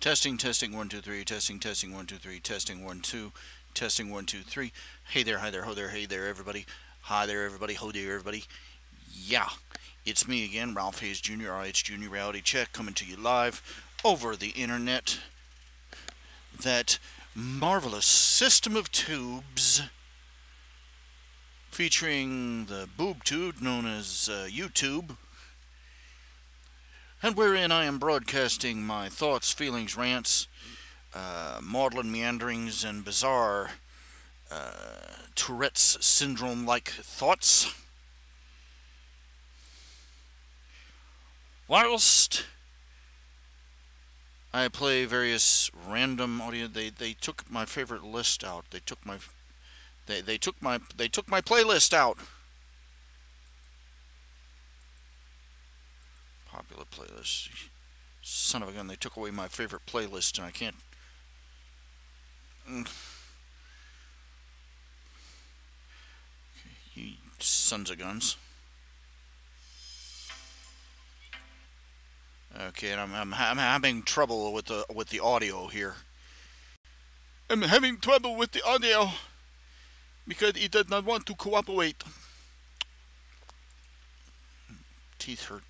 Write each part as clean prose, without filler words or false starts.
Testing, testing, 1, 2, 3. Testing, testing, 1, 2, 3. Testing, 1, 2. Testing, 1, 2, 3. Hey there, hi there, ho there, hey there, everybody. Hi there, everybody, ho there, everybody. Yeah, it's me again, Ralph Hayes Jr., RHJunior Reality Check, coming to you live over the internet. That marvelous system of tubes featuring the boob tube known as YouTube, and wherein I am broadcasting my thoughts, feelings, rants, maudlin meanderings, and bizarre Tourette's syndrome-like thoughts, whilst I play various random audio. They took my favorite list out. They took my playlist out. Popular playlist. Son of a gun, they took away my favorite playlist and I can't. You sons of guns. Okay, and I'm having trouble with the audio here. I'm having trouble with the audio because it does not want to cooperate. Teeth hurt.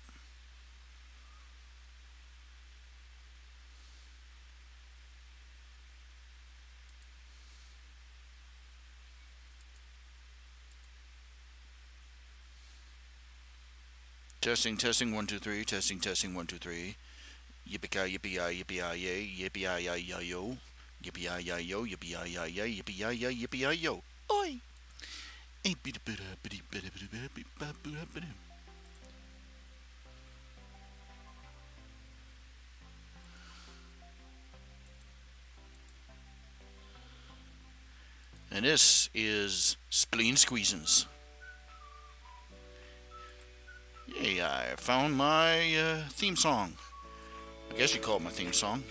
Testing, testing, 1, 2, 3. Testing, testing, 1, 2, 3. Yippee-ki, yippee-yi, yippee-yi-yay, yippee-yi-yi-yo, yippee-yi-yi-yo, yippee-yi-yi-yay, yippee-yi-yi, yippee-yi-yo. Oi! And this is Spleen Squeezins. Yay, I found my theme song. I guess you call it my theme song.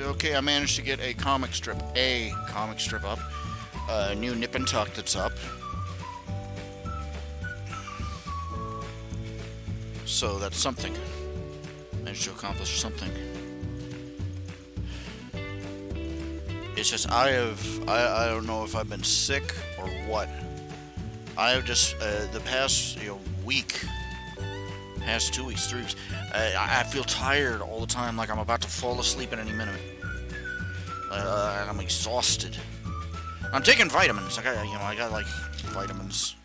Okay, I managed to get a comic strip up. A new Nip and Tuck that's up. So that's something. Managed to accomplish something. It's just I don't know if I've been sick or what. I have just the past week. Past 2 weeks, 3 weeks, I feel tired all the time, like I'm about to fall asleep at any minute. I'm exhausted. I'm taking vitamins. I got like vitamins.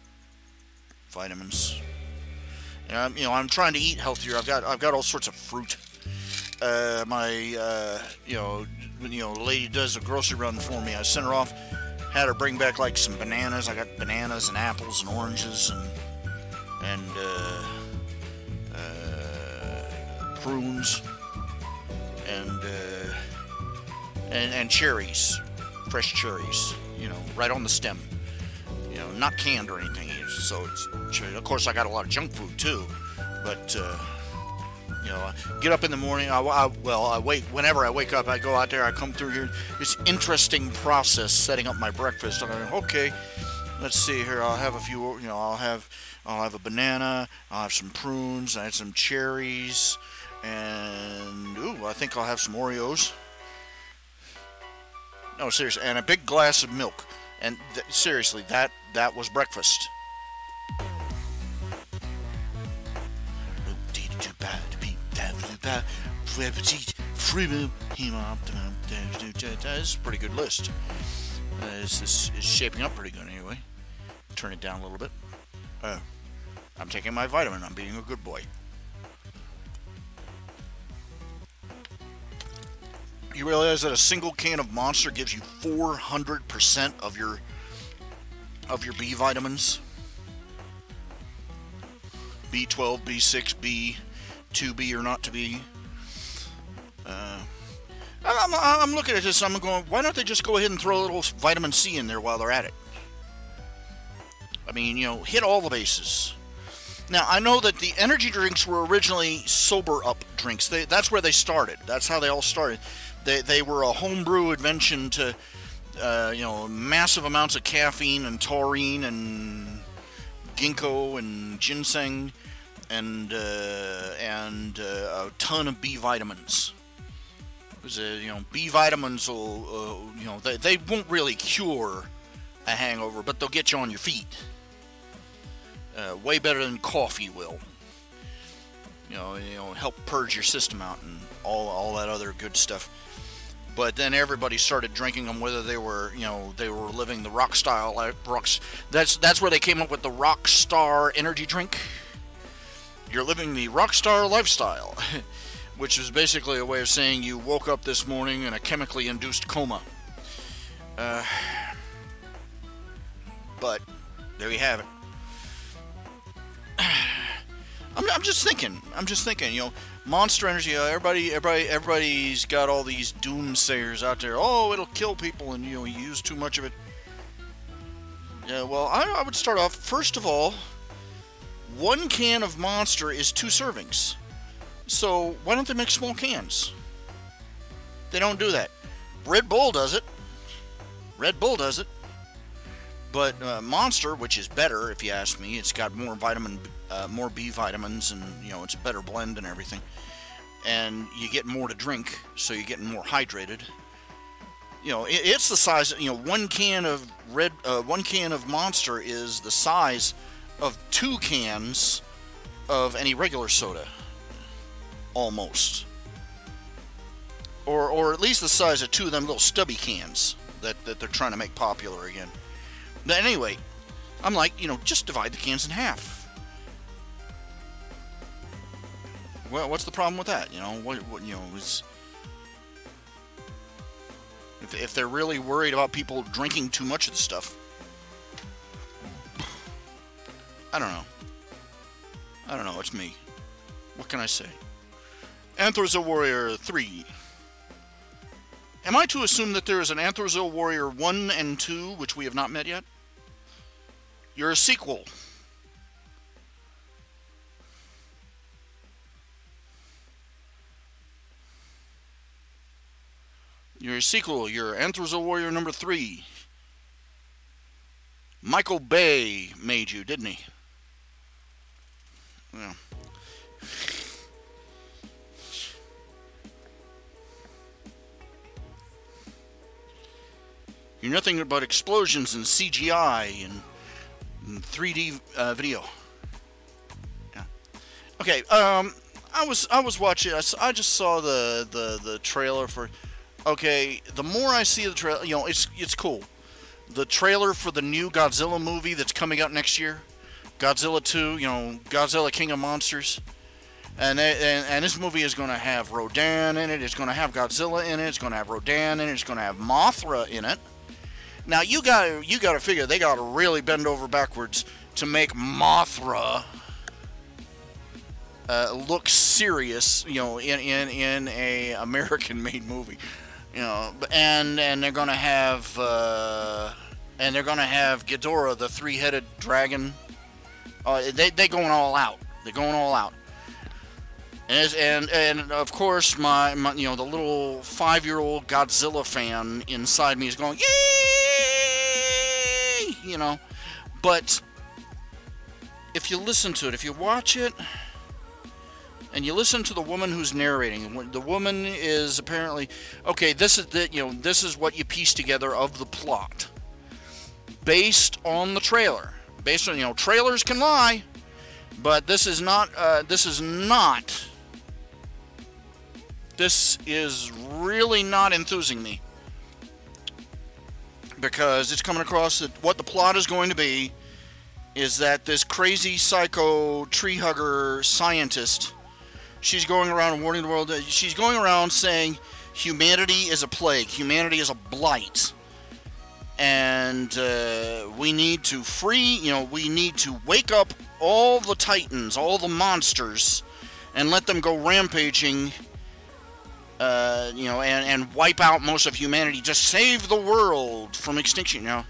I'm trying to eat healthier. I've got all sorts of fruit. My the lady does a grocery run for me. I sent her off. Had her bring back like some bananas. I got bananas and apples and oranges and prunes and cherries, fresh cherries, right on the stem, not canned or anything. So it's, of course I got a lot of junk food too, but I get up in the morning. I wait. Whenever I wake up, I go out there. I come through here. This interesting process setting up my breakfast. I'm like, okay, let's see here. I'll have a few. I'll have a banana. I'll have some prunes. I had some cherries. And I think I'll have some Oreos. No, seriously, and a big glass of milk. And seriously, that was breakfast. That's a pretty good list. This is shaping up pretty good anyway. Turn it down a little bit. I'm taking my vitamin. I'm being a good boy. You realize that a single can of Monster gives you 400% of your B vitamins? B12, B6, B, 2B or not to be. I'm looking at this. I'm going, why don't they just go ahead and throw a little vitamin C in there while they're at it? I mean, you know, hit all the bases. Now, I know that the energy drinks were originally sober-up drinks. That's where they started. That's how they all started. They were a homebrew invention to, you know, massive amounts of caffeine and taurine and ginkgo and ginseng and a ton of B vitamins. Because, you know, B vitamins will, you know, they won't really cure a hangover, but they'll get you on your feet. Way better than coffee will. You know, help purge your system out and all that other good stuff. But then everybody started drinking them, whether they were, you know, they were living the rock style life. That's where they came up with the rock star energy drink. You're living the rock star lifestyle, which is basically a way of saying you woke up this morning in a chemically induced coma. But there you have it. I'm just thinking, you know, Monster Energy, everybody's got all these doomsayers out there. Oh, it'll kill people, and, you know, you use too much of it. Yeah, well, I would start off, first of all, 1 can of Monster is 2 servings. So, why don't they make small cans? They don't do that. Red Bull does it. But Monster, which is better, if you ask me, it's got more more B vitamins, and, you know, it's a better blend and everything. And you get more to drink, so you're getting more hydrated. You know, it's the size. You know, 1 can of Monster is the size of 2 cans of any regular soda, almost. Or at least the size of 2 of them little stubby cans that they're trying to make popular again. But anyway, I'm like, you know, just divide the cans in half. Well, what's the problem with that? You know, what you know, is if they're really worried about people drinking too much of the stuff, I don't know. It's me. What can I say? Anthrazo Warrior 3. Am I to assume that there is an Anthrazo Warrior 1 and 2, which we have not met yet? You're a sequel. You're a sequel. You're Anthrazo Warrior number 3. Michael Bay made you, didn't he? Yeah. You're nothing but explosions and CGI and 3D video. Yeah. Okay. I was watching. I just saw the trailer for. Okay. The more I see the trailer, you know, it's cool. The trailer for the new Godzilla movie that's coming out next year, Godzilla 2. You know, Godzilla King of Monsters. And this movie is going to have Rodan in it. It's going to have Godzilla in it. It's going to have Rodan in it. It's going to have Mothra in it. Now you gotta figure they gotta really bend over backwards to make Mothra look serious, you know, in a American-made movie, you know, and they're gonna have Ghidorah, the 3-headed dragon. They going all out. They're going all out. And of course my you know, the little 5-year-old Godzilla fan inside me is going, yay, you know. But if you listen to it, if you watch it, and you listen to the woman who's narrating, the woman is apparently, okay, this is what you piece together of the plot based on the trailer. Based on, you know, trailers can lie, but this is really not enthusing me, because it's coming across that what the plot is going to be is that this crazy psycho tree hugger scientist, she's going around warning the world, she's going around saying humanity is a plague, humanity is a blight, and we need to we need to wake up all the titans, all the monsters, and let them go rampaging, you know, and wipe out most of humanity. Just save the world from extinction, you know.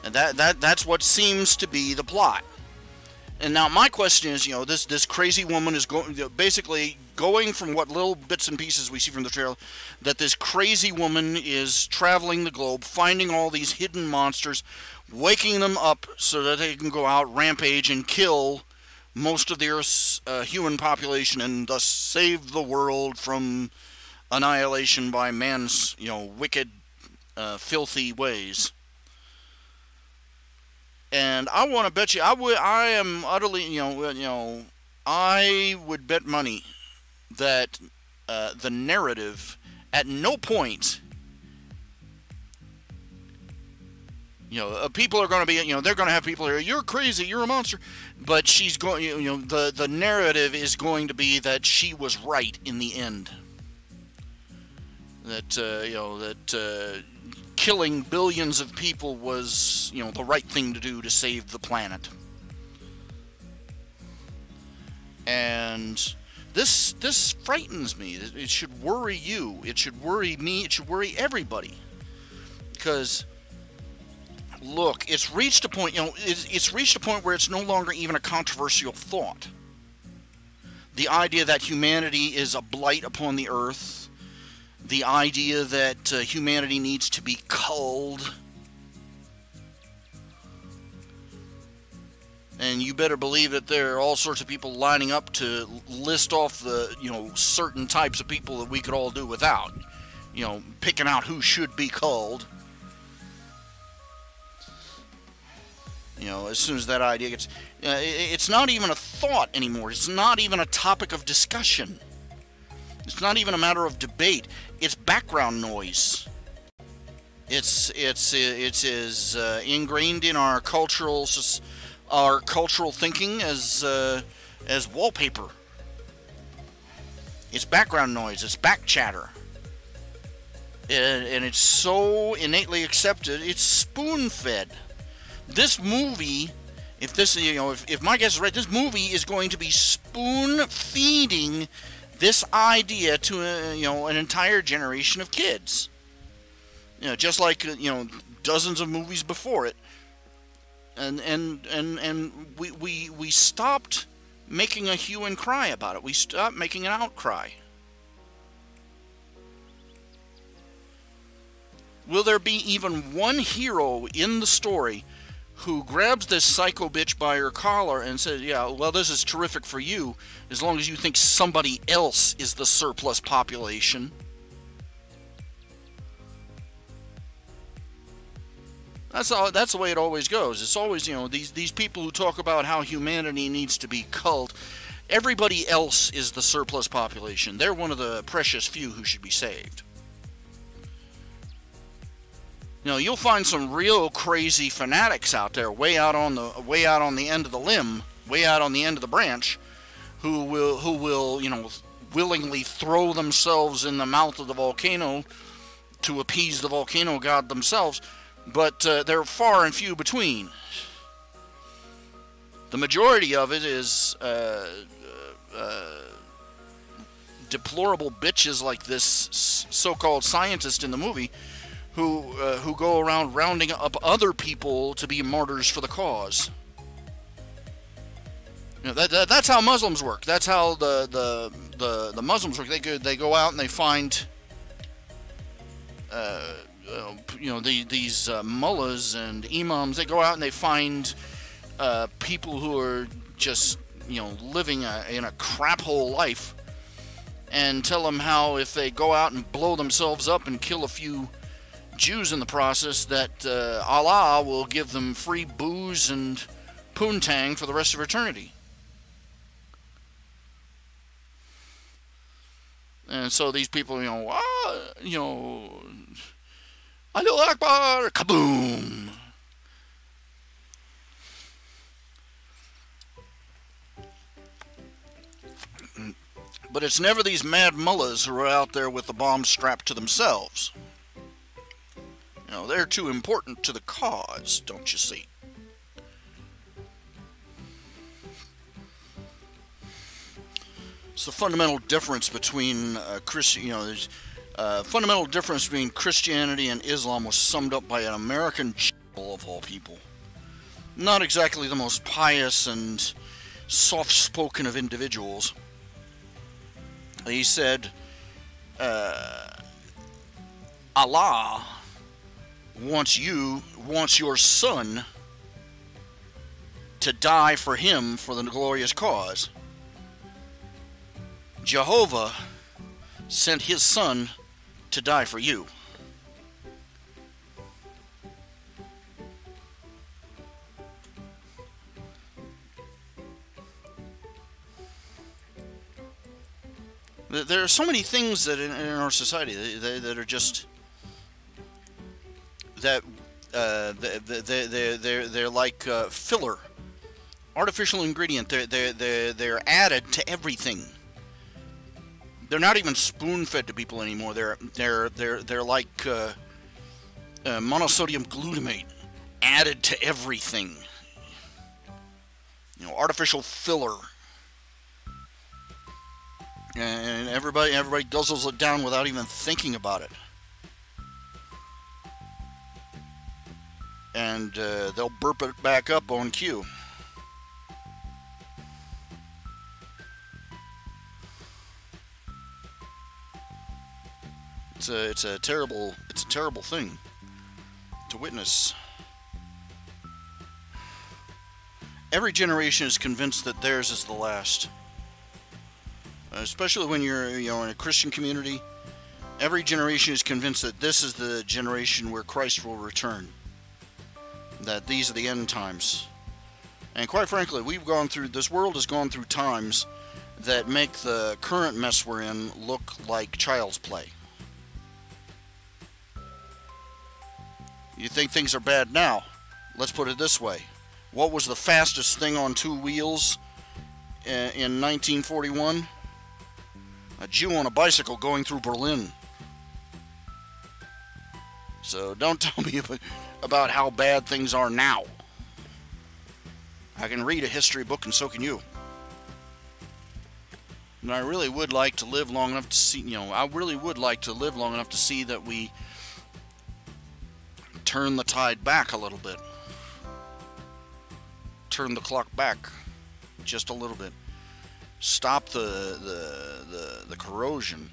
And that's what seems to be the plot. And now my question is, this crazy woman is basically going from what little bits and pieces we see from the trailer, that this crazy woman is traveling the globe, finding all these hidden monsters, waking them up so that they can go out, rampage, and kill most of the Earth's human population, and thus save the world from annihilation by man's, wicked, filthy ways. And I want to bet you, I am utterly, I would bet money that the narrative at no point, people are going to be, they're going to have people here, you're crazy, you're a monster. But she's going, the narrative is going to be that she was right in the end. That, killing billions of people was, the right thing to do to save the planet. And this frightens me. It should worry you. It should worry me. It should worry everybody. Because, look, it's reached a point, it's reached a point where it's no longer even a controversial thought. The idea that humanity is a blight upon the earth. The idea that humanity needs to be culled. And you better believe that there are all sorts of people lining up to list off the, certain types of people that we could all do without. Picking out who should be culled. As soon as that idea gets... it's not even a thought anymore. It's not even a topic of discussion. It's not even a matter of debate. It's background noise. It's as ingrained in our cultural thinking as wallpaper. It's background noise. It's back chatter. And it's so innately accepted. It's spoon-fed. This movie, if my guess is right, this movie is going to be spoon-feeding this idea to an entire generation of kids. Just like dozens of movies before it. And we stopped making a hue and cry about it. We stopped making an outcry. Will there be even one hero in the story who grabs this psycho bitch by her collar and says, yeah, well, this is terrific for you, as long as you think somebody else is the surplus population? That's the way it always goes. It's always, these people who talk about how humanity needs to be culled, everybody else is the surplus population. They're one of the precious few who should be saved. You'll find some real crazy fanatics out there, way out on the end of the limb, way out on the end of the branch, who will willingly throw themselves in the mouth of the volcano to appease the volcano god themselves, but they're far and few between. The majority of it is deplorable bitches like this so-called scientist in the movie, who go around rounding up other people to be martyrs for the cause. That's how Muslims work. That's how the Muslims work. They go out and they find these mullahs and imams. They go out and they find people who are just living in a crap hole life, and tell them how if they go out and blow themselves up and kill a few Jews in the process, that Allah will give them free booze and poontang for the rest of eternity. And so these people, Allahu Akbar, kaboom. But it's never these mad mullahs who are out there with the bomb strapped to themselves. They're too important to the cause, don't you see? It's the fundamental difference between fundamental difference between Christianity and Islam was summed up by an American of all people. Not exactly the most pious and soft-spoken of individuals. He said, Allah wants your son to die for him for the glorious cause. Jehovah sent his son to die for you. There are so many things that in our society that are just that they're like filler, artificial ingredient. They're added to everything. They're not even spoon-fed to people anymore. They're like monosodium glutamate added to everything. You know, artificial filler. And everybody guzzles it down without even thinking about it. And they'll burp it back up on cue. It's a terrible thing to witness. Every generation is convinced that theirs is the last. Especially when you're, in a Christian community, every generation is convinced that this is the generation where Christ will return. That these are the end times. And quite frankly, this world has gone through times that make the current mess we're in look like child's play. You think things are bad now? Let's put it this way. What was the fastest thing on two wheels in 1941? A Jew on a bicycle going through Berlin. So don't tell me about how bad things are now. I can read a history book and so can you. And I really would like to live long enough to see, that we turn the tide back a little bit. Turn the clock back just a little bit. Stop the corrosion.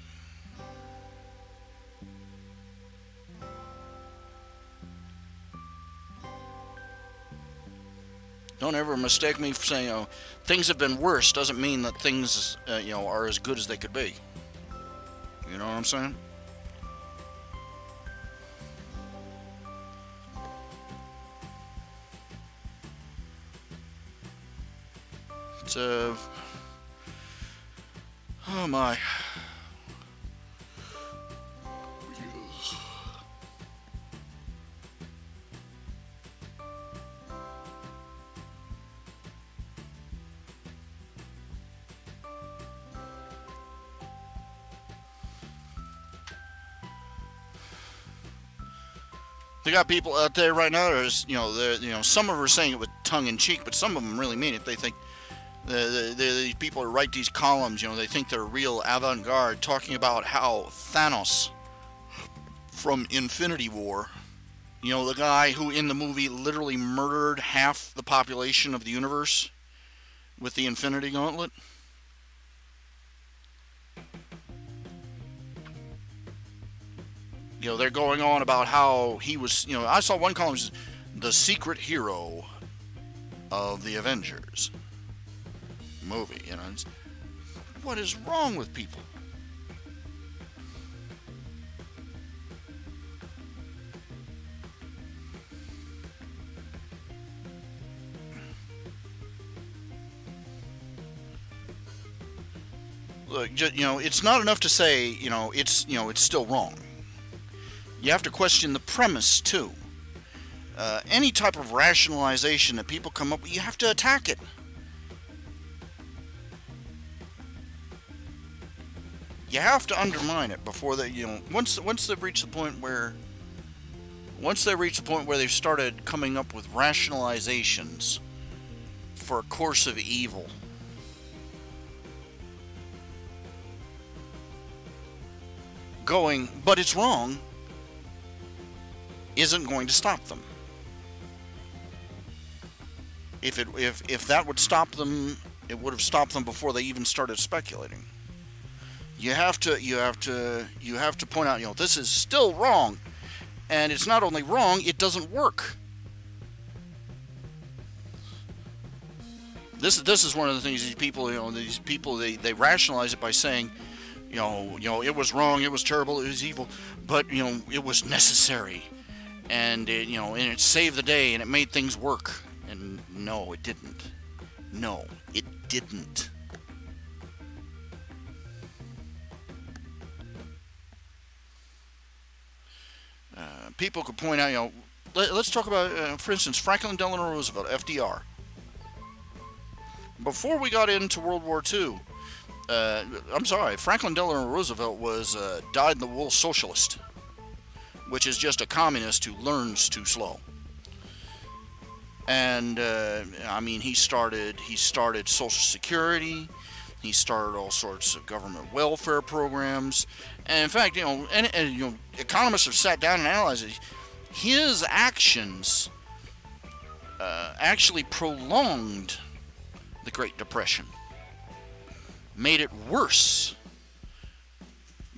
Don't ever mistake me for saying, things have been worse. Doesn't mean that things, are as good as they could be. You know what I'm saying? It's oh my. They got people out there right now. There's, some of them are saying it with tongue in cheek, but some of them really mean it. They think these people who write these columns, they think they're real avant-garde, talking about how Thanos from Infinity War, the guy who in the movie literally murdered half the population of the universe with the Infinity Gauntlet. They're going on about how he was, I saw one column, the secret hero of the Avengers movie. What is wrong with people? Look, it's not enough to say, it's still wrong. You have to question the premise, too. Any type of rationalization that people come up with, you have to attack it. You have to undermine it before they, once they've reached the point where they've started coming up with rationalizations for a course of evil. Going, but it's wrong, isn't going to stop them. If that would stop them, it would have stopped them before they even started speculating. You have to point out, this is still wrong, and it's not only wrong, it doesn't work. This is one of the things these people they rationalize it by saying, it was wrong, it was terrible, it was evil, but it was necessary, and it saved the day and it made things work. And no, it didn't. No, it didn't. People could point out, let's talk about, for instance, Franklin Delano Roosevelt, FDR. Before we got into World War II, Franklin Delano Roosevelt was dyed-in-the-wool socialist, which is just a communist who learns too slow. And he started Social Security. He started all sorts of government welfare programs, and in fact, economists have sat down and analyzed it. His actions actually prolonged the Great Depression, made it worse,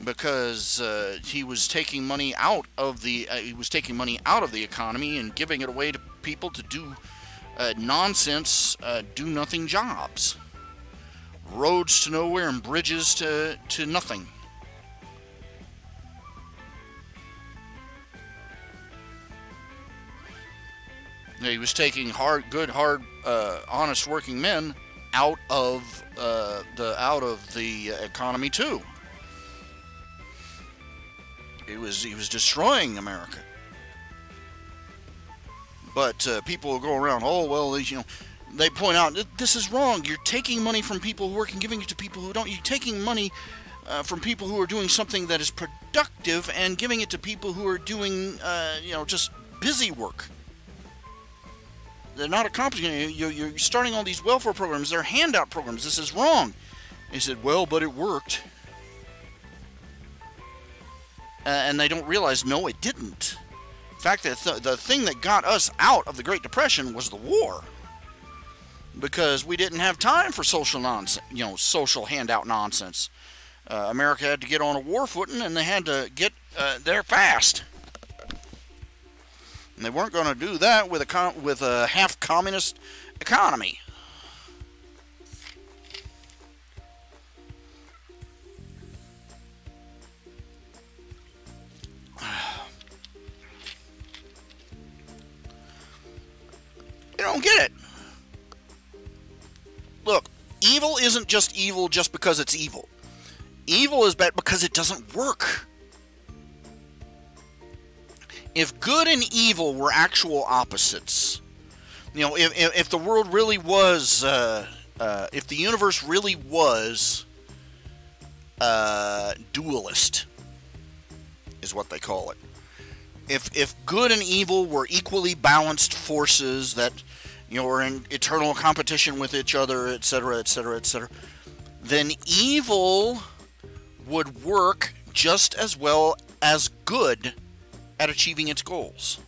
because he was taking money out of the economy and giving it away to people to do nonsense, do-nothing jobs. Roads to nowhere and bridges to nothing. He was taking good, honest working men out of the economy too. He was destroying America. But people will go around, they point out, this is wrong. You're taking money from people who work and giving it to people who don't. You're taking money from people who are doing something that is productive and giving it to people who are doing, just busy work. They're not accomplishing it. You're starting all these welfare programs. They're handout programs. This is wrong. They said, well, but it worked. And they don't realize, no, it didn't. In fact, the thing that got us out of the Great Depression was the war. Because we didn't have time for social nonsense, social handout nonsense. America had to get on a war footing, and they had to get there fast. And they weren't going to do that with a half-communist economy. You don't get it. Look, evil isn't just evil just because it's evil. Evil is bad because it doesn't work. If good and evil were actual opposites, if the world really was, if the universe really was dualist, is what they call it. If good and evil were equally balanced forces that are in eternal competition with each other, etc., etc., etc., then evil would work just as well as good at achieving its goals.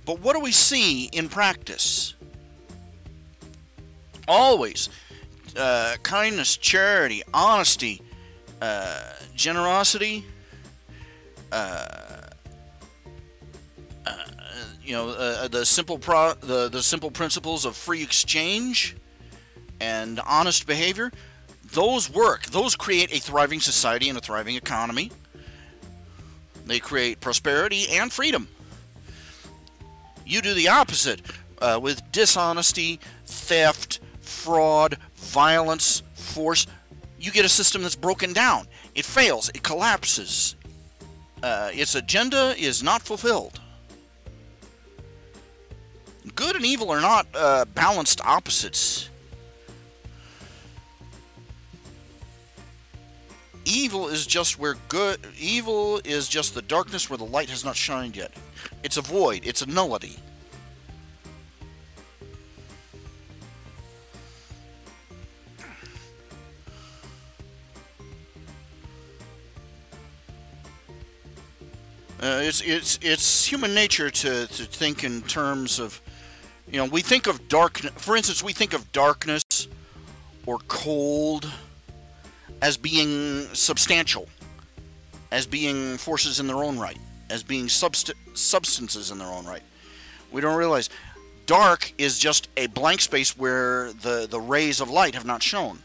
But what do we see in practice? Always kindness, charity, honesty, generosity, the simple principles of free exchange and honest behavior. Those work. Those create a thriving society and a thriving economy. They create prosperity and freedom. You do the opposite with dishonesty, theft, fraud, violence, force. You get a system that's broken down. It fails. It collapses. Its agenda is not fulfilled. Good and evil are not balanced opposites. Evil is just where good. Evil is just the darkness where the light has not shined yet. It's a void. It's a nullity. It's human nature to think in terms of You know, we think of darkness, for instance, we think of darkness or cold as being substantial, as being forces in their own right, as being substances in their own right. We don't realize dark is just a blank space where the rays of light have not shone.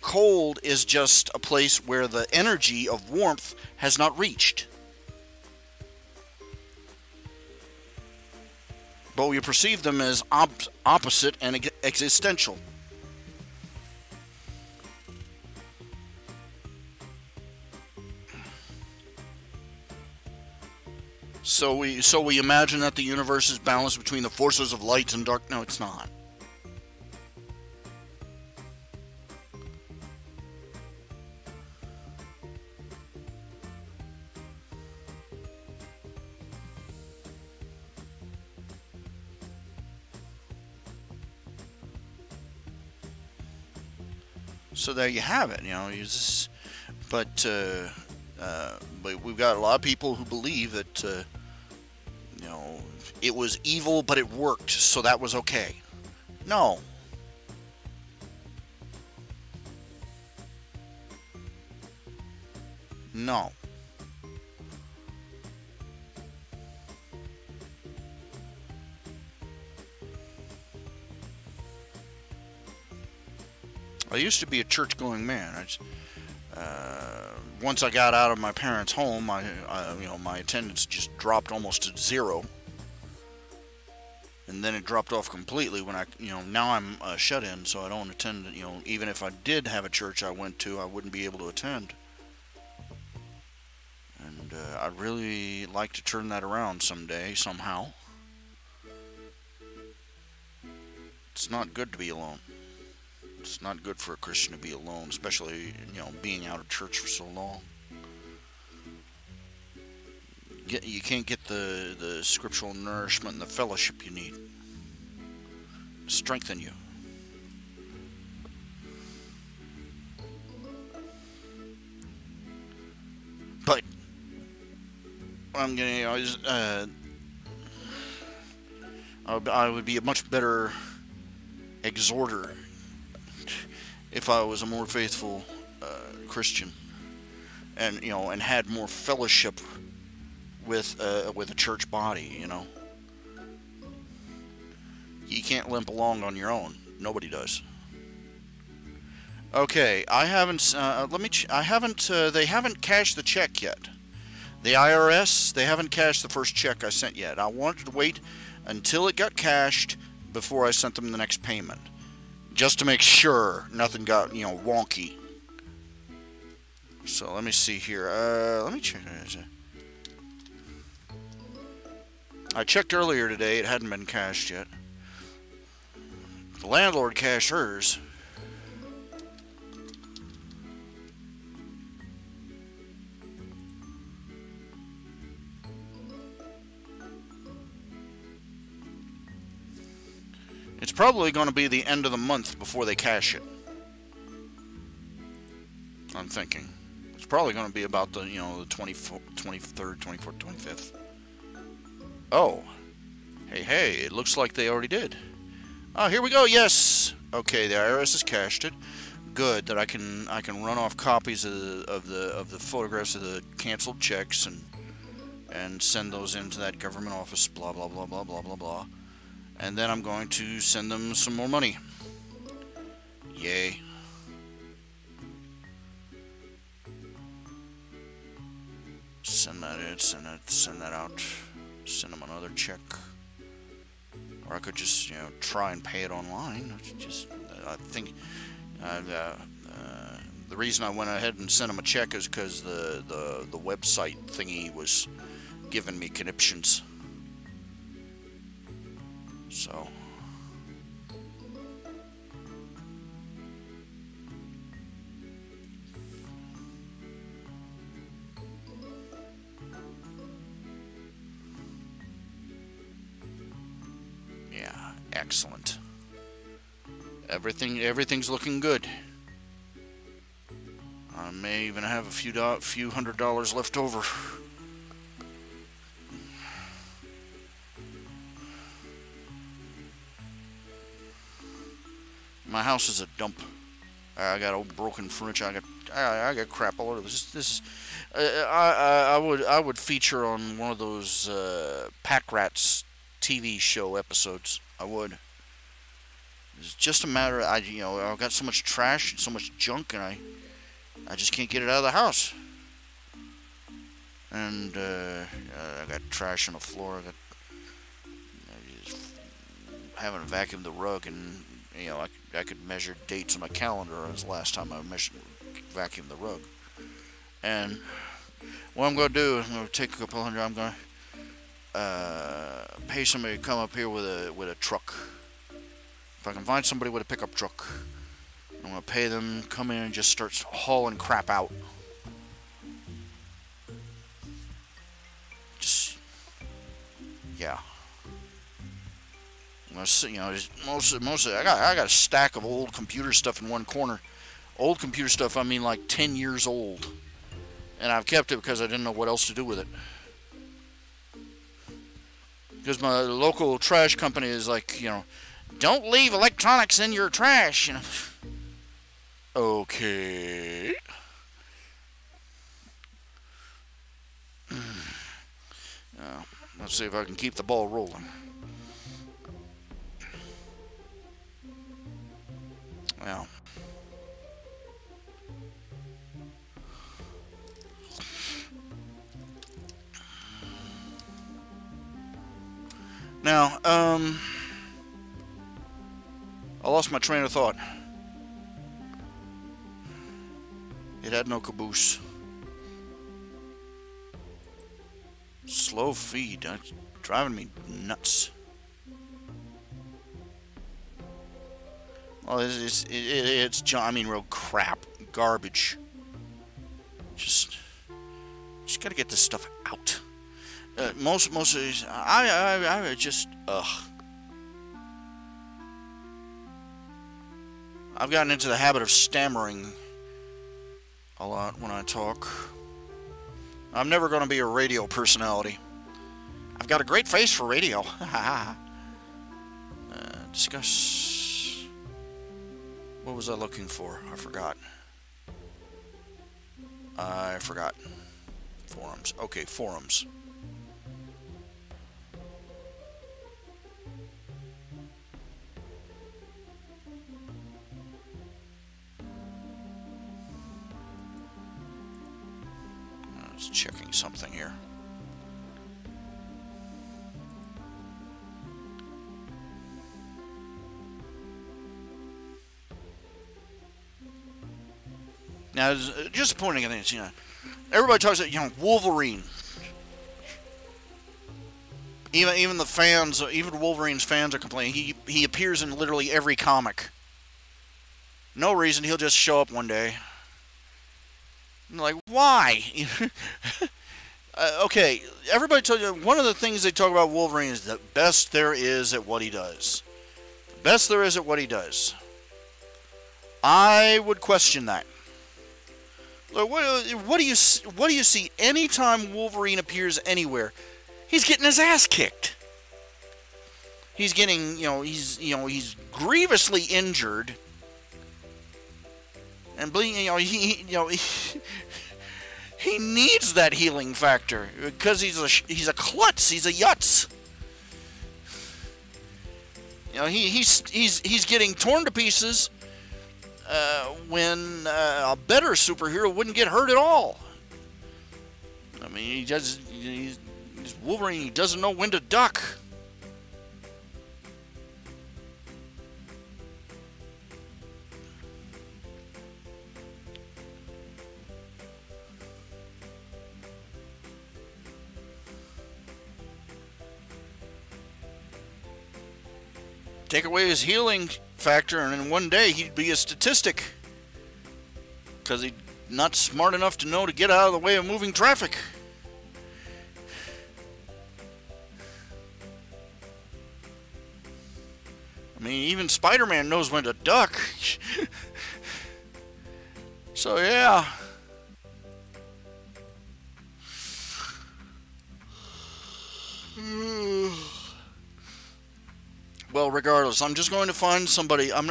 Cold is just a place where the energy of warmth has not reached. But we perceive them as opposite and existential. So we imagine that the universe is balanced between the forces of light and dark. No, it's not. So there you have it. You know, but we've got a lot of people who believe that you know, it was evil, but it worked, so that was okay. No. No. I used to be a church-going man. Once I got out of my parents' home, you know, my attendance just dropped almost to zero, and then it dropped off completely when you know, now I'm shut-in, so I don't attend. You know, even if I did have a church I went to, I wouldn't be able to attend. And I'd really like to turn that around someday, somehow. It's not good to be alone. It's not good for a Christian to be alone, especially, you know, being out of church for so long. You can't get the scriptural nourishment and the fellowship you need to strengthen you. But I'm gonna, you know, I would be a much better exhorter if I was a more faithful Christian, and you know, and had more fellowship with a church body. You know, you can't limp along on your own. Nobody does. Okay, I haven't. They haven't cashed the check yet. The IRS, they haven't cashed the first check I sent yet. I wanted to wait until it got cashed before I sent them the next payment, just to make sure nothing got, you know, wonky. So let me see here. Let me check. I checked earlier today. It hadn't been cashed yet. The landlord cashed hers. It's probably going to be the end of the month before they cash it. I'm thinking. It's probably going to be about the, you know, the 23rd, 24th, 25th. Oh. Hey, it looks like they already did. Oh, here we go. Yes. Okay, the IRS has cashed it. Good, that I can run off copies of the photographs of the canceled checks and send those into that government office, blah blah blah blah blah blah blah. And then I'm going to send them some more money. Yay. Send that in, send that out. Send them another check. Or I could just, you know, try and pay it online. I think the reason I went ahead and sent them a check is because the website thingy was giving me conniptions. So yeah, excellent. Everything's looking good. I may even have a few $100s left over. My house is a dump. I got old broken furniture. I got crap all over. This is. I would feature on one of those Pack Rats TV show episodes. I would. It's just a matter of, I've got so much trash and so much junk, and I just can't get it out of the house. And I got trash on the floor. I haven't vacuumed the rug, and I could measure dates on my calendar. It was the last time I vacuumed the rug. And what I'm going to do is I'm going to take a couple hundred. I'm going to pay somebody to come up here with a truck. If I can find somebody with a pickup truck, I'm going to pay them, come in and just start hauling crap out. Just, yeah. I'm going to, most of it, I got a stack of old computer stuff in one corner. Old computer stuff, I mean like 10 years old. And I've kept it because I didn't know what else to do with it. Because my local trash company is like, don't leave electronics in your trash. Okay. Let's see if I can keep the ball rolling. Well. Now, I lost my train of thought. It had no caboose. Slow feed. That's driving me nuts. Well, it's real crap. Garbage. Just gotta get this stuff out. Most of these, I just, I've gotten into the habit of stammering a lot when I talk. I'm never going to be a radio personality. I've got a great face for radio. Discuss. What was I looking for? I forgot. Forums. Okay, forums. Checking something here. Now, it's disappointing in this, everybody talks about, Wolverine. Even the fans, even Wolverine's fans are complaining. He appears in literally every comic. No reason, he'll just show up one day. I'm like, why? Okay, everybody tells you, one of the things they talk about Wolverine is the best there is at what he does. The best there is at what he does. I would question that. Look, what do you see anytime Wolverine appears anywhere? He's getting his ass kicked. He's getting, he's grievously injured. And bleeding, he needs that healing factor because he's a klutz, he's a yutz. He's getting torn to pieces when a better superhero wouldn't get hurt at all. I mean, he's Wolverine. He doesn't know when to duck. Take away his healing factor, and in one day he'd be a statistic. Because he's not smart enough to know to get out of the way of moving traffic. I mean, even Spider-Man knows when to duck. So, yeah. Well, regardless, I'm just going to find somebody. I'm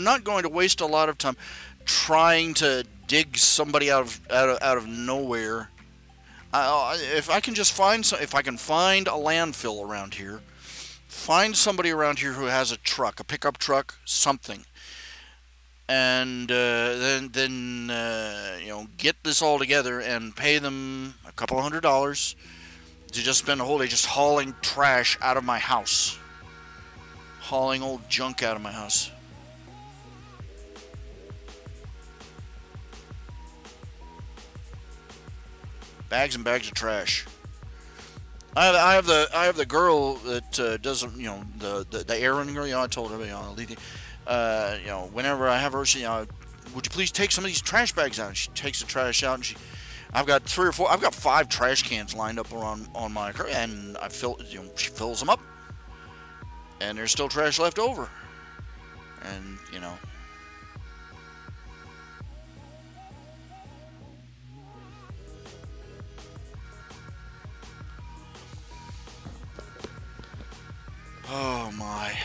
not going to waste a lot of time trying to dig somebody out of nowhere. If I can just find if I can find a landfill around here, find somebody around here who has a truck, a pickup truck, something, and then get this all together and pay them a couple $100 to just spend a whole day just hauling trash out of my house, hauling old junk out of my house. Bags and bags of trash. I have the girl that does the errand girl. I told her whenever I have her, she would you please take some of these trash bags out? And she takes the trash out, and I've got 3 or 4. I've got 5 trash cans lined up on my car, and she fills them up, and there's still trash left over, and Oh my.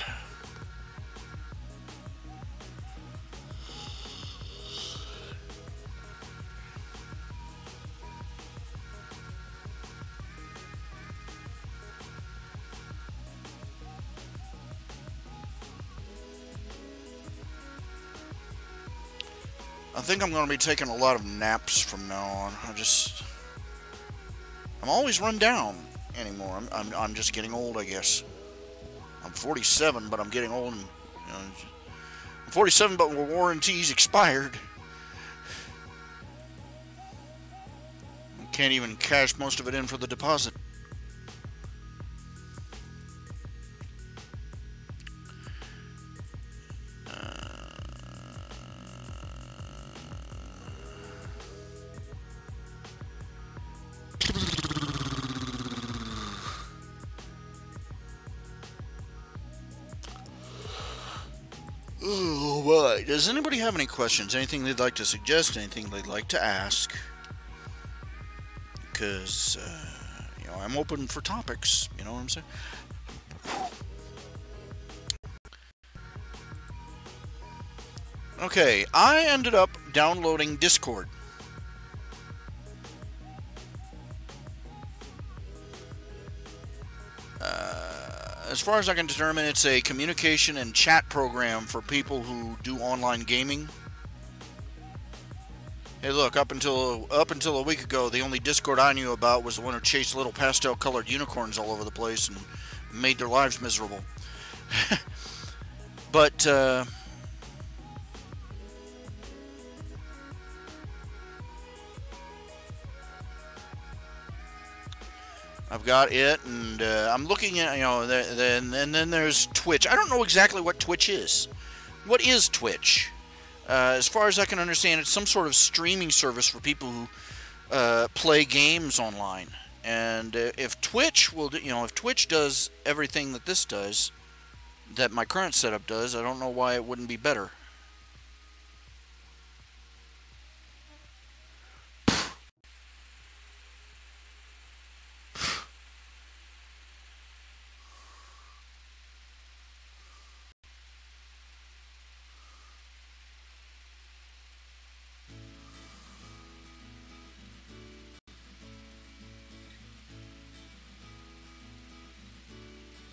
I think I'm going to be taking a lot of naps from now on. I'm always run down anymore. I'm just getting old, I guess. I'm 47, but I'm getting old. And, I'm 47, but my warranty's expired. I can't even cash most of it in for the deposit. Alright, does anybody have any questions? Anything they'd like to suggest? Anything they'd like to ask? Because, I'm open for topics, you know what I'm saying? Okay, I ended up downloading Discord. As far as I can determine, it's a communication and chat program for people who do online gaming. Hey, look, up until a week ago, the only Discord I knew about was the one who chased little pastel-colored unicorns all over the place and made their lives miserable. But I've got it, and I'm looking at, and then there's Twitch. I don't know exactly what Twitch is. What is Twitch? As far as I can understand, it's some sort of streaming service for people who play games online. And if Twitch will, if Twitch does everything that this does, that my current setup does, I don't know why it wouldn't be better.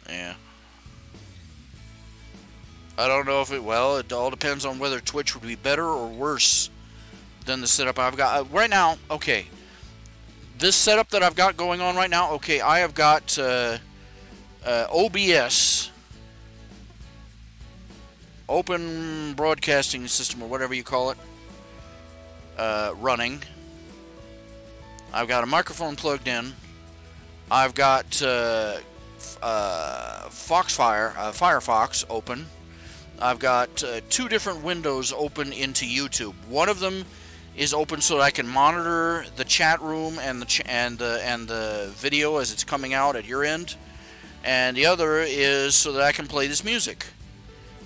Yeah. I don't know if it all depends on whether Twitch would be better or worse than the setup I've got. Right now, okay. This setup that I've got going on right now, okay, I have got OBS, Open Broadcasting System, or whatever you call it, running. I've got a microphone plugged in. I've got Firefox open. I've got 2 different windows open into YouTube. One of them is open so that I can monitor the chat room and the video as it's coming out at your end, and the other is so that I can play this music.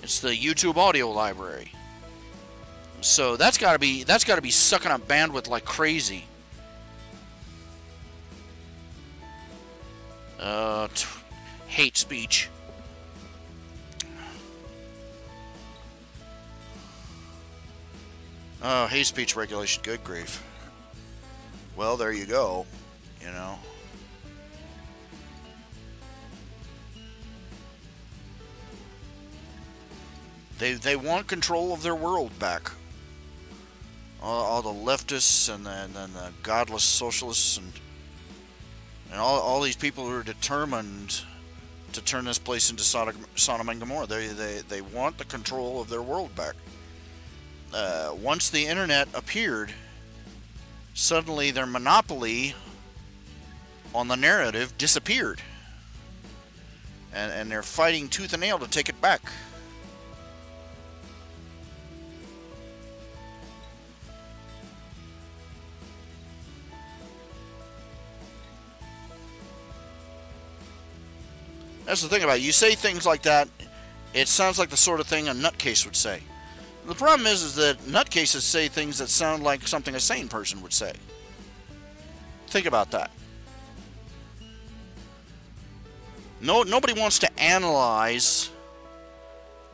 It's the YouTube audio library. So that's got to be sucking up bandwidth like crazy. Hate speech. Oh, hate speech regulation. Good grief. Well, there you go. You know. They want control of their world back. All the leftists and the godless socialists and all these people who are determined to turn this place into Sodom and Gomorrah. They want the control of their world back. Once the internet appeared, suddenly their monopoly on the narrative disappeared. And they're fighting tooth and nail to take it back. That's the thing about it. You say things like that, it sounds like the sort of thing a nutcase would say. The problem is that nutcases say things that sound like something a sane person would say. Think about that. Nobody wants to analyze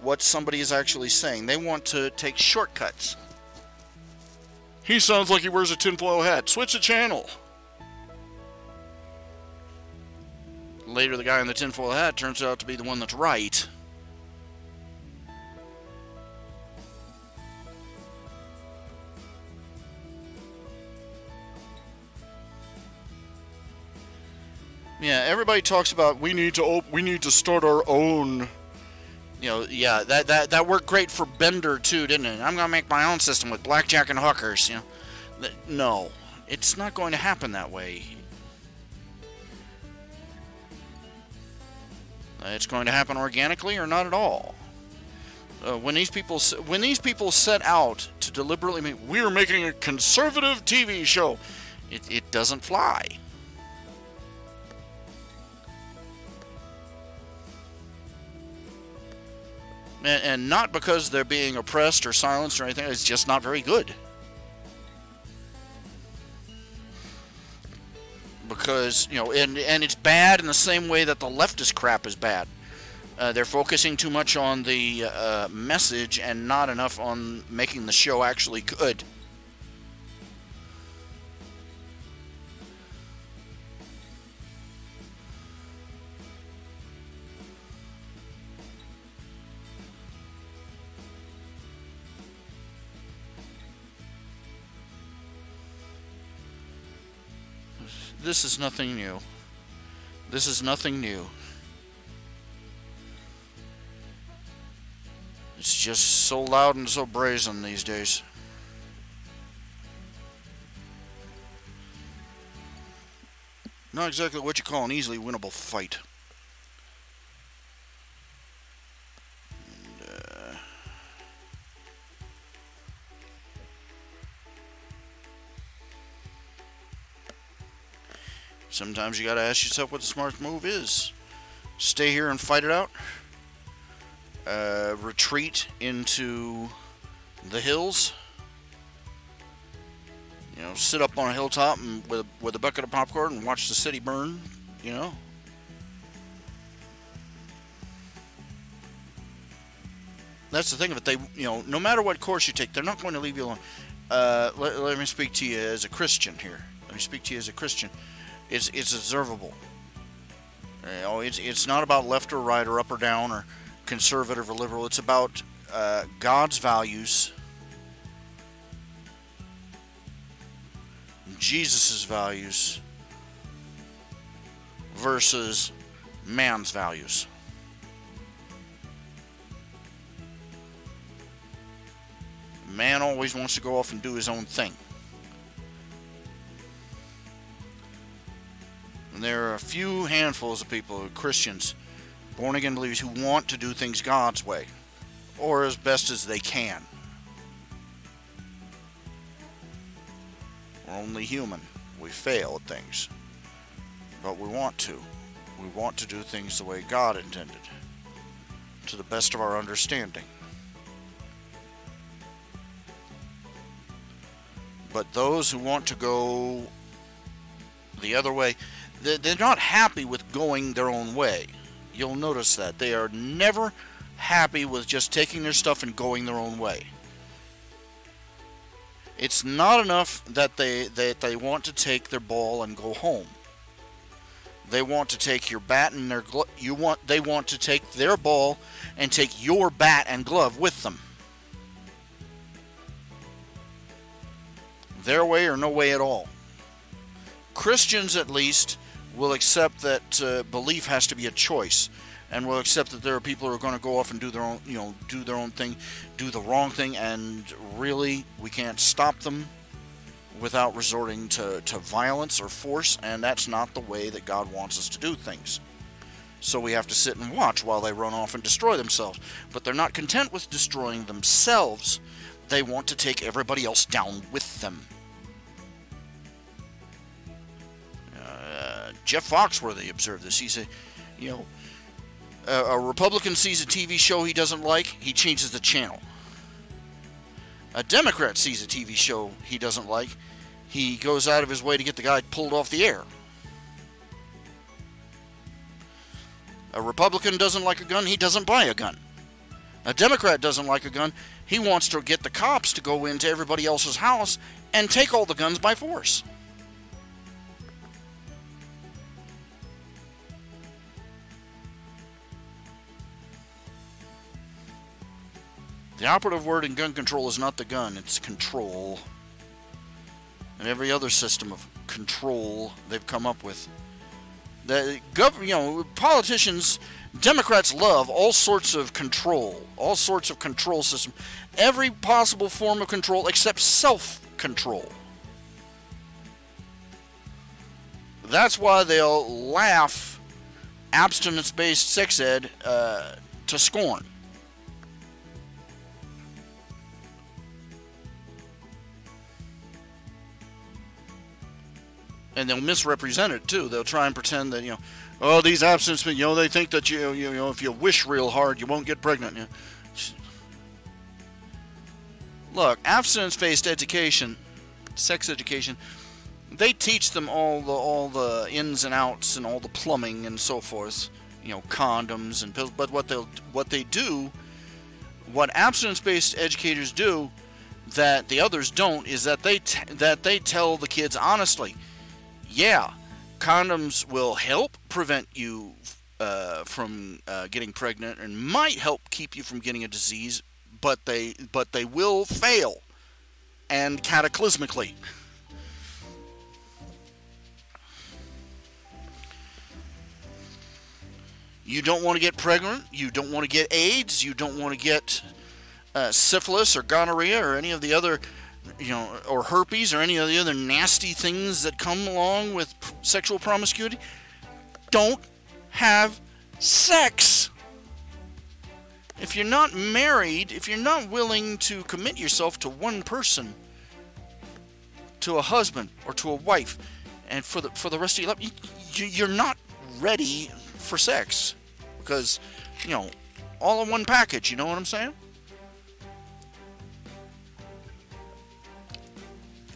what somebody is actually saying. They want to take shortcuts. He sounds like he wears a tinfoil hat. Switch the channel. Later, the guy in the tinfoil hat turns out to be the one that's right. Yeah, everybody talks about we need to start our own. You know, yeah, that worked great for Bender too, didn't it? I'm gonna make my own system with blackjack and hookers. You know, no, it's not going to happen that way. It's going to happen organically or not at all. When these people set out to deliberately make, we're making a conservative TV show, it doesn't fly. And not because they're being oppressed or silenced or anything. It's just not very good. Because, you know, and it's bad in the same way that the leftist crap is bad. They're focusing too much on the message and not enough on making the show actually good. This is nothing new. This is nothing new. It's just so loud and so brazen these days. Not exactly what you call an easily winnable fight. Sometimes you gotta ask yourself what the smart move is. Stay here and fight it out. Retreat into the hills. You know, sit up on a hilltop and with a bucket of popcorn and watch the city burn. You know. That's the thing of it. They, you know, no matter what course you take, they're not going to leave you alone. Let me speak to you as a Christian here. Let me speak to you as a Christian. It's observable. You know, it's not about left or right or up or down or conservative or liberal. It's about God's values, Jesus' values versus man's values. Man always wants to go off and do his own thing. And there are a few handfuls of people, Christians, born-again believers, who want to do things God's way, or as best as they can. We're only human. We fail at things. But we want to. We want to do things the way God intended, to the best of our understanding. But those who want to go the other way, they're not happy with going their own way. You'll notice that. They are never happy with just taking their stuff and going their own way. It's not enough that they want to take their ball and go home. They want to take your bat and their they want to take their ball and take your bat and glove with them. Their way or no way at all. Christians, at least, will accept that belief has to be a choice, and will accept that there are people who are going to go off and do their own, do their own thing, do the wrong thing, and really we can't stop them without resorting to violence or force, and that's not the way that God wants us to do things. So we have to sit and watch while they run off and destroy themselves. But they're not content with destroying themselves. They want to take everybody else down with them. Jeff Foxworthy observed this. He said, a Republican sees a TV show he doesn't like, he changes the channel. A Democrat sees a TV show he doesn't like, he goes out of his way to get the guy pulled off the air. A Republican doesn't like a gun, he doesn't buy a gun. A Democrat doesn't like a gun, he wants to get the cops to go into everybody else's house and take all the guns by force. The operative word in gun control is not the gun, it's control. And every other system of control they've come up with. Politicians, Democrats love all sorts of control system, every possible form of control except self-control. That's why they'll laugh abstinence-based sex ed to scorn. And they'll misrepresent it too. They'll try and pretend that, oh, these abstinence, they think that if you wish real hard, you won't get pregnant. Look, abstinence-based education, sex education, they teach them all the ins and outs and all the plumbing and so forth, condoms and pills. But what abstinence-based educators do that the others don't is that they tell the kids honestly. Yeah, condoms will help prevent you from getting pregnant and might help keep you from getting a disease, but they will fail, and cataclysmically. You don't want to get pregnant, you don't want to get AIDS, you don't want to get syphilis or gonorrhea or any of the other or herpes or any of the other nasty things that come along with sexual promiscuity. Don't have sex. If you're not married, if you're not willing to commit yourself to one person, to a husband or to a wife, and for the rest of your life, you're not ready for sex, because all in one package. You know what I'm saying?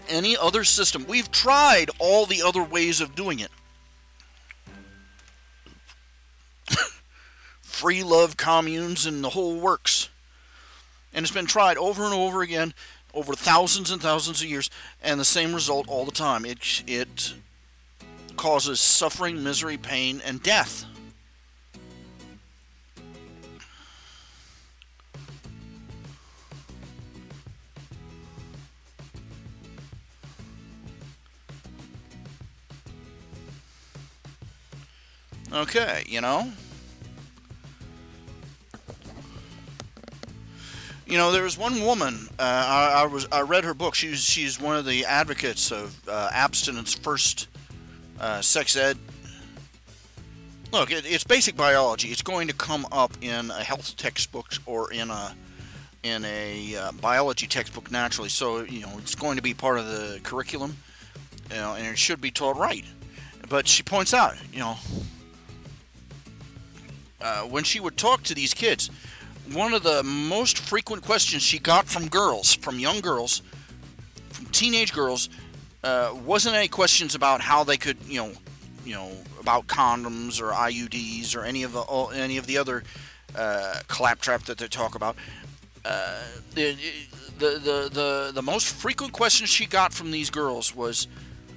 Any other system, we've tried all the other ways of doing it. Free love communes and the whole works. And it's been tried over and over again over thousands and thousands of years, and the same result all the time. It causes suffering, misery, pain, and death. Okay, there was one woman. I read her book. She's one of the advocates of abstinence first sex ed. Look, it's basic biology. It's going to come up in a health textbook or in a biology textbook naturally. So it's going to be part of the curriculum, and it should be taught right. But she points out, when she would talk to these kids, one of the most frequent questions she got from young girls, from teenage girls, wasn't any questions about how they could, about condoms or IUDs or any of the other claptrap that they talk about. the, the most frequent question she got from these girls was,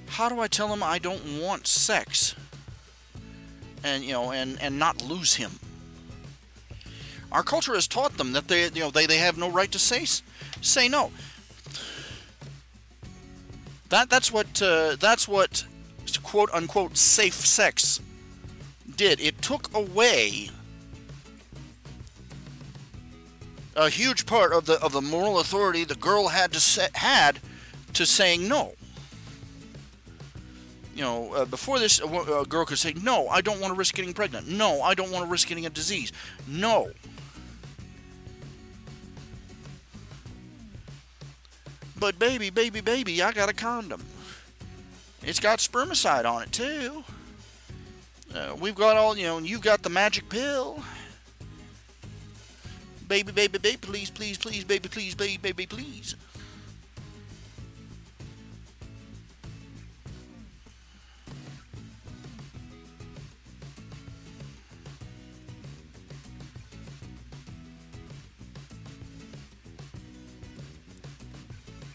how do I tell him I don't want sex? And, you know, and not lose him. Our culture has taught them that they have no right to say no. That's what quote unquote safe sex did. It took away a huge part of the moral authority the girl had to saying no. You know, before this, a girl could say, no, I don't want to risk getting pregnant. No, I don't want to risk getting a disease. No. But baby, I got a condom. It's got spermicide on it, too. We've got all, you know, you've got the magic pill. Baby, please, baby, please, baby, please.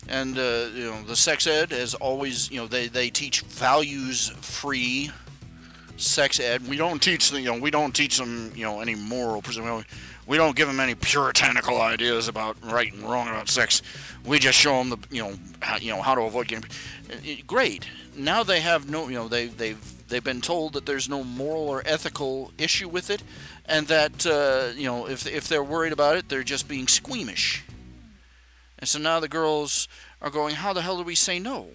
And, you know, the sex ed is always, you know, they teach values-free sex ed. We don't teach them, you know, we don't teach them, you know, any moral principles. We don't give them any puritanical ideas about right and wrong about sex. We just show them the, you know, how to avoid getting. Great. Now they have no, you know, they've been told that there's no moral or ethical issue with it, and that, you know, if they're worried about it, they're just being squeamish. And so now the girls are going, how the hell do we say no?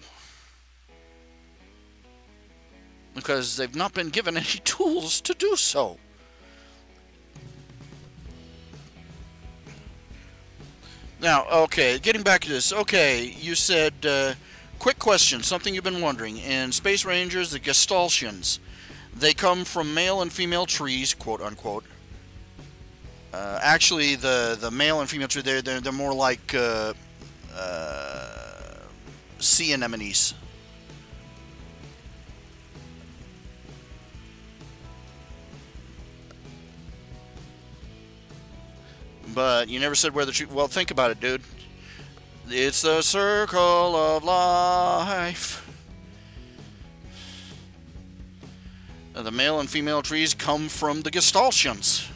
Because they've not been given any tools to do so. Now, okay, getting back to this. Okay, you said, quick question, something you've been wondering. In Space Rangers, the Gestaltians, they come from male and female trees, quote unquote. Actually, the male and female tree, they're more like sea anemones. But you never said where the tree. Well, think about it, dude. It's the circle of life. The male and female trees come from the Gestaltians.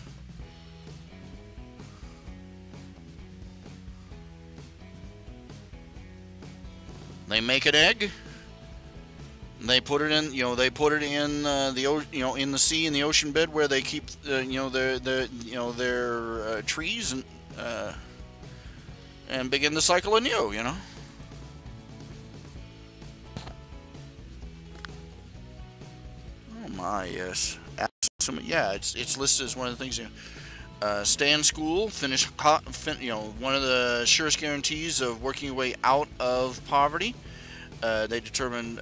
They make an egg. They put it in, you know, they put it in in the sea, in the ocean bed where they keep, their trees and begin the cycle anew, you know. Oh my, yes, absolutely. Yeah, it's listed as one of the things. Stay in school, finish, one of the surest guarantees of working your way out of poverty. They determined,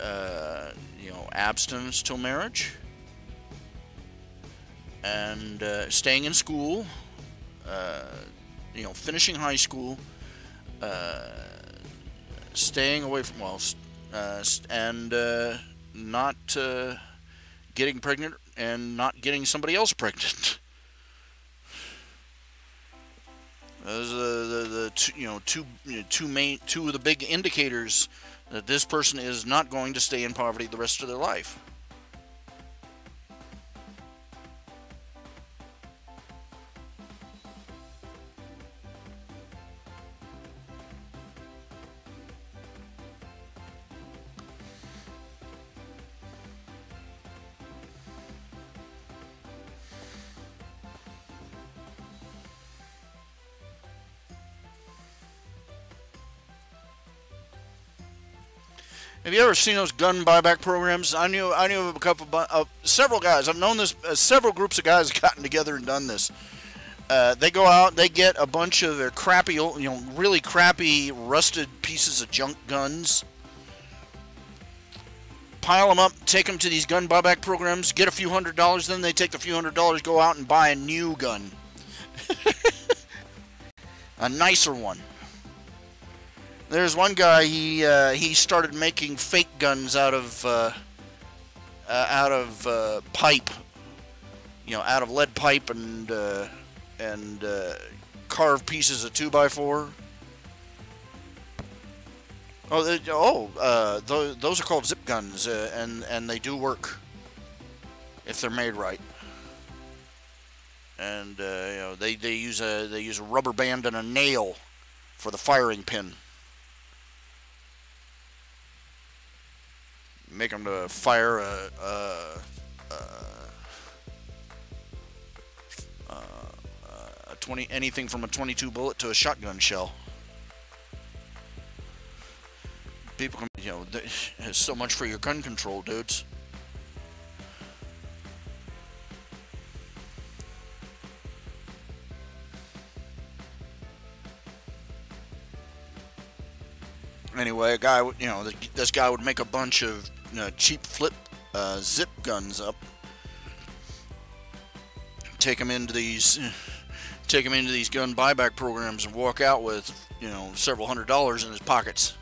abstinence till marriage, and staying in school, finishing high school, staying away from, and not getting pregnant and not getting somebody else pregnant. Those are two of the big indicators that this person is not going to stay in poverty the rest of their life. Have you ever seen those gun buyback programs? I knew of a couple, several guys. I've known this. Several groups of guys have gotten together and done this. They go out, they get a bunch of their crappy, really crappy, rusted pieces of junk guns, pile them up, take them to these gun buyback programs, get a few $100s. Then they take the few $100s, go out and buy a new gun, a nicer one. There's one guy, he started making fake guns out of pipe, out of lead pipe and carve pieces of 2x4. Those are called zip guns, and they do work if they're made right. And they use a rubber band and a nail for the firing pin. Make them to fire anything from a 22 bullet to a shotgun shell. People can, there's so much for your gun control, dudes. Anyway, a guy, this guy would make a bunch of cheap flip zip guns up, take them into these gun buyback programs, and walk out with several $100s in his pockets.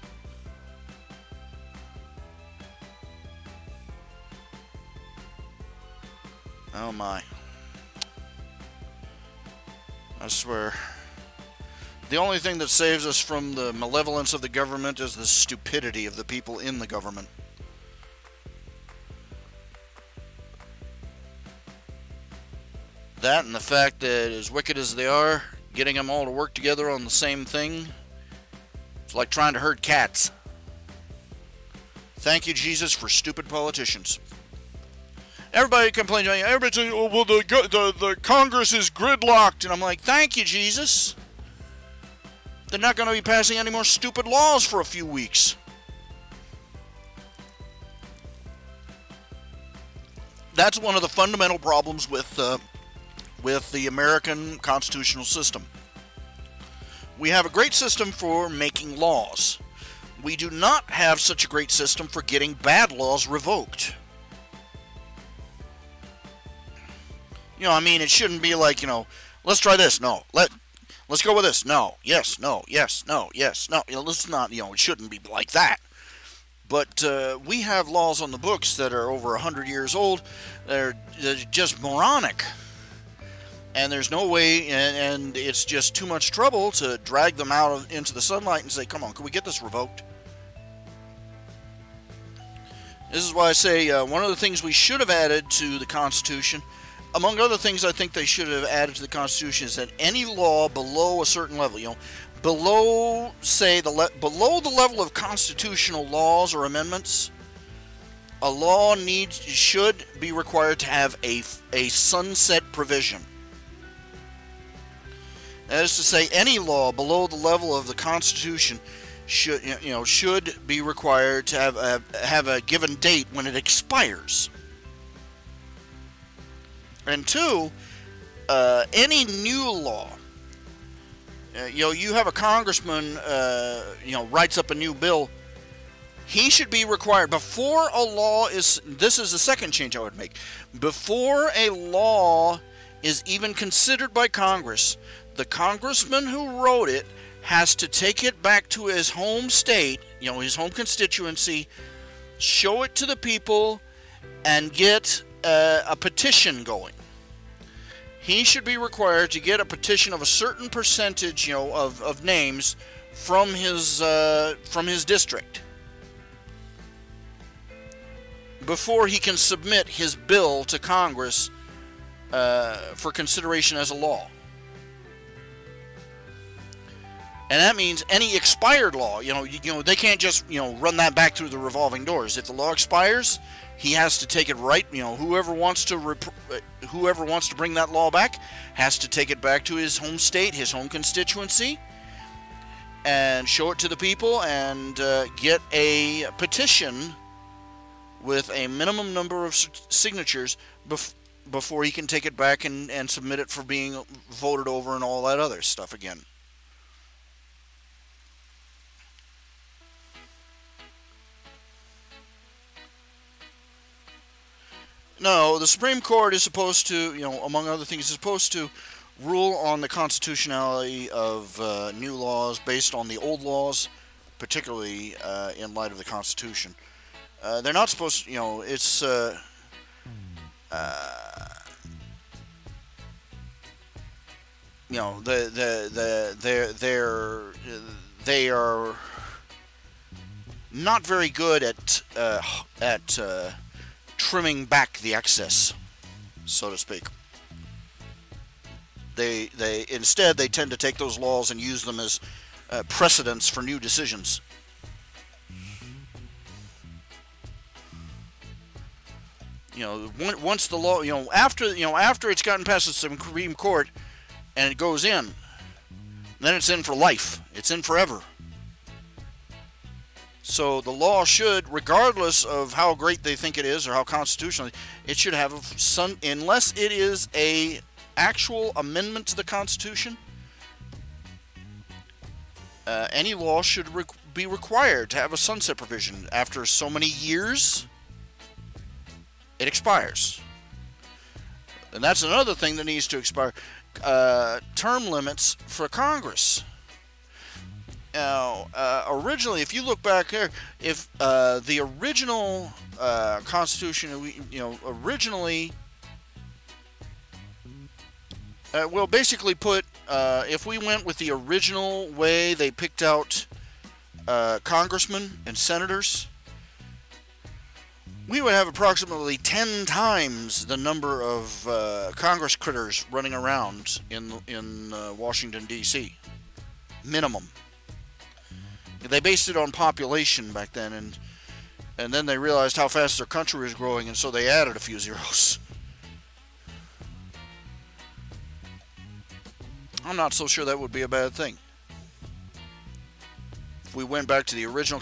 Oh my! I swear. The only thing that saves us from the malevolence of the government is the stupidity of the people in the government. That and the fact that, as wicked as they are, getting them all to work together on the same thing, it's like trying to herd cats. Thank you, Jesus, for stupid politicians. Everybody complains, everybody says, oh, well, the Congress is gridlocked. And I'm like, thank you, Jesus. They're not going to be passing any more stupid laws for a few weeks. That's one of the fundamental problems with the American constitutional system. We have a great system for making laws. We do not have such a great system for getting bad laws revoked. It shouldn't be like, let's try this. No. Let's go with this. No. Yes. No. Yes. No. Yes. No. Let's not, it shouldn't be like that. But we have laws on the books that are over 100 years old. They're just moronic. And there's no way, and it's just too much trouble to drag them out into the sunlight and say, come on, can we get this revoked? This is why I say one of the things we should have added to the Constitution, among other things I think they should have added to the Constitution, is that any law below a certain level, below, say, below the level of constitutional laws or amendments, a law should be required to have a sunset provision. That is to say, any law below the level of the Constitution should be required to have a given date when it expires. And two, any new law, you have a congressman, writes up a new bill, he should be required, before a law is, this is the second change I would make, before a law is even considered by Congress, the congressman who wrote it has to take it back to his home state, his home constituency, show it to the people, and get a petition going. He should be required to get a petition of a certain percentage, of names from his district before he can submit his bill to Congress for consideration as a law. And that means any expired law, they can't just, run that back through the revolving doors. If the law expires, he has to take it right. Whoever wants to bring that law back has to take it back to his home state, his home constituency, and show it to the people and get a petition with a minimum number of signatures before he can take it back and submit it for being voted over and all that other stuff again. No, the Supreme Court is supposed to, among other things, is supposed to rule on the constitutionality of new laws based on the old laws, particularly in light of the Constitution. They're not supposed to, it's... you know, they are not very good at trimming back the excess, so to speak. They instead they tend to take those laws and use them as precedents for new decisions. You know, once the law, after it's gotten past the Supreme Court and it goes in, then it's in for life. It's in forever. So the law should, regardless of how great they think it is or how constitutional, it should have some, unless it is a actual amendment to the Constitution, any law should be required to have a sunset provision. After so many years, it expires. And that's another thing that needs to expire. Term limits for Congress. Now, originally, if you look back there, if the original Constitution, originally, well, basically put, if we went with the original way they picked out congressmen and senators, we would have approximately 10 times the number of Congress critters running around in Washington, D.C. Minimum. They based it on population back then, and then they realized how fast their country was growing, and so they added a few zeros. I'm not so sure that would be a bad thing. If we went back to the original,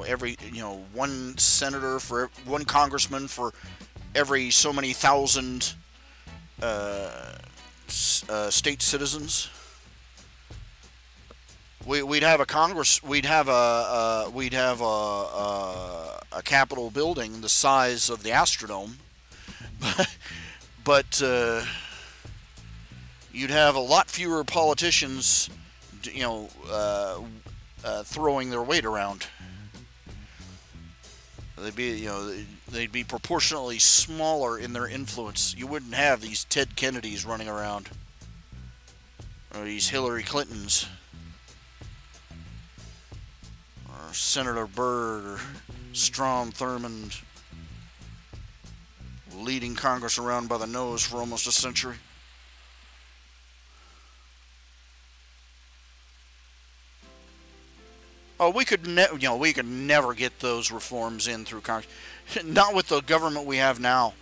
every, one senator for one congressman for every so many thousand state citizens. We'd have a Congress. We'd have a Capitol building the size of the Astrodome, but you'd have a lot fewer politicians, throwing their weight around. They'd be proportionally smaller in their influence. You wouldn't have these Ted Kennedys running around, or these Hillary Clintons, or Senator Byrd, or Strom Thurmond, leading Congress around by the nose for almost a century. Oh, we could never get those reforms in through Congress. Not with the government we have now.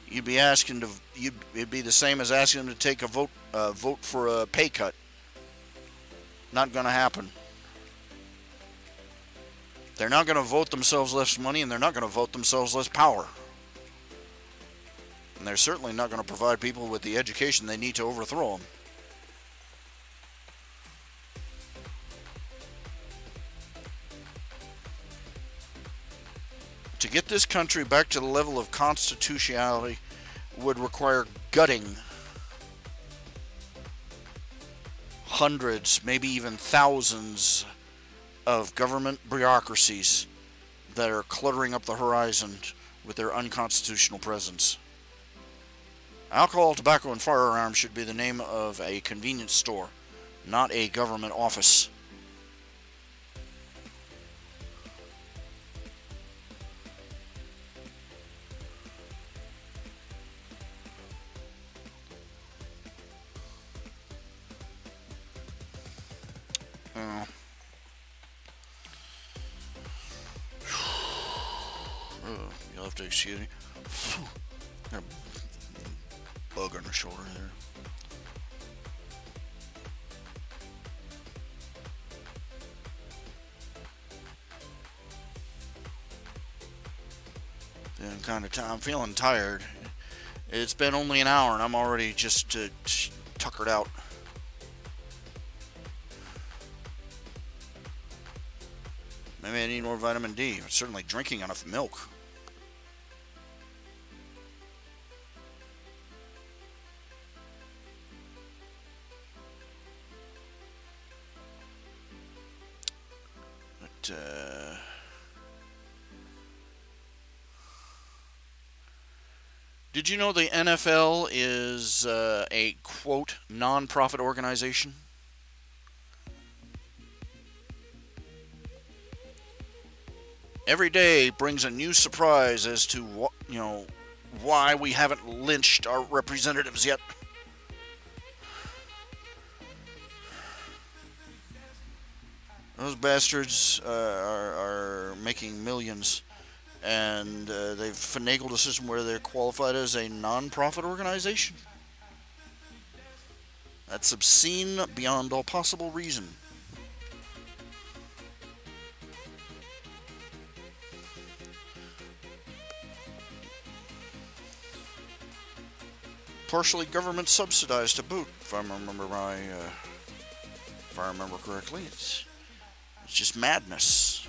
You'd be asking to. It'd be the same as asking them to take a vote for a pay cut. Not going to happen. They're not going to vote themselves less money, and they're not going to vote themselves less power. And they're certainly not going to provide people with the education they need to overthrow them. To get this country back to the level of constitutionality would require gutting hundreds, maybe even thousands of government bureaucracies that are cluttering up the horizon with their unconstitutional presence. Alcohol, tobacco, and firearms should be the name of a convenience store, not a government office. You'll have to excuse me. Got a bug on the shoulder there. I'm feeling tired. It's been only an hour and I'm already just tuckered out. Maybe I need more vitamin D. I'm certainly drinking enough milk. But, Did you know the NFL is a, quote, non-profit organization? Every day brings a new surprise as to why we haven't lynched our representatives yet. Those bastards are making millions, and they've finagled a system where they're qualified as a non-profit organization. That's obscene beyond all possible reason. Partially government subsidized to boot, if I remember correctly. It's just madness.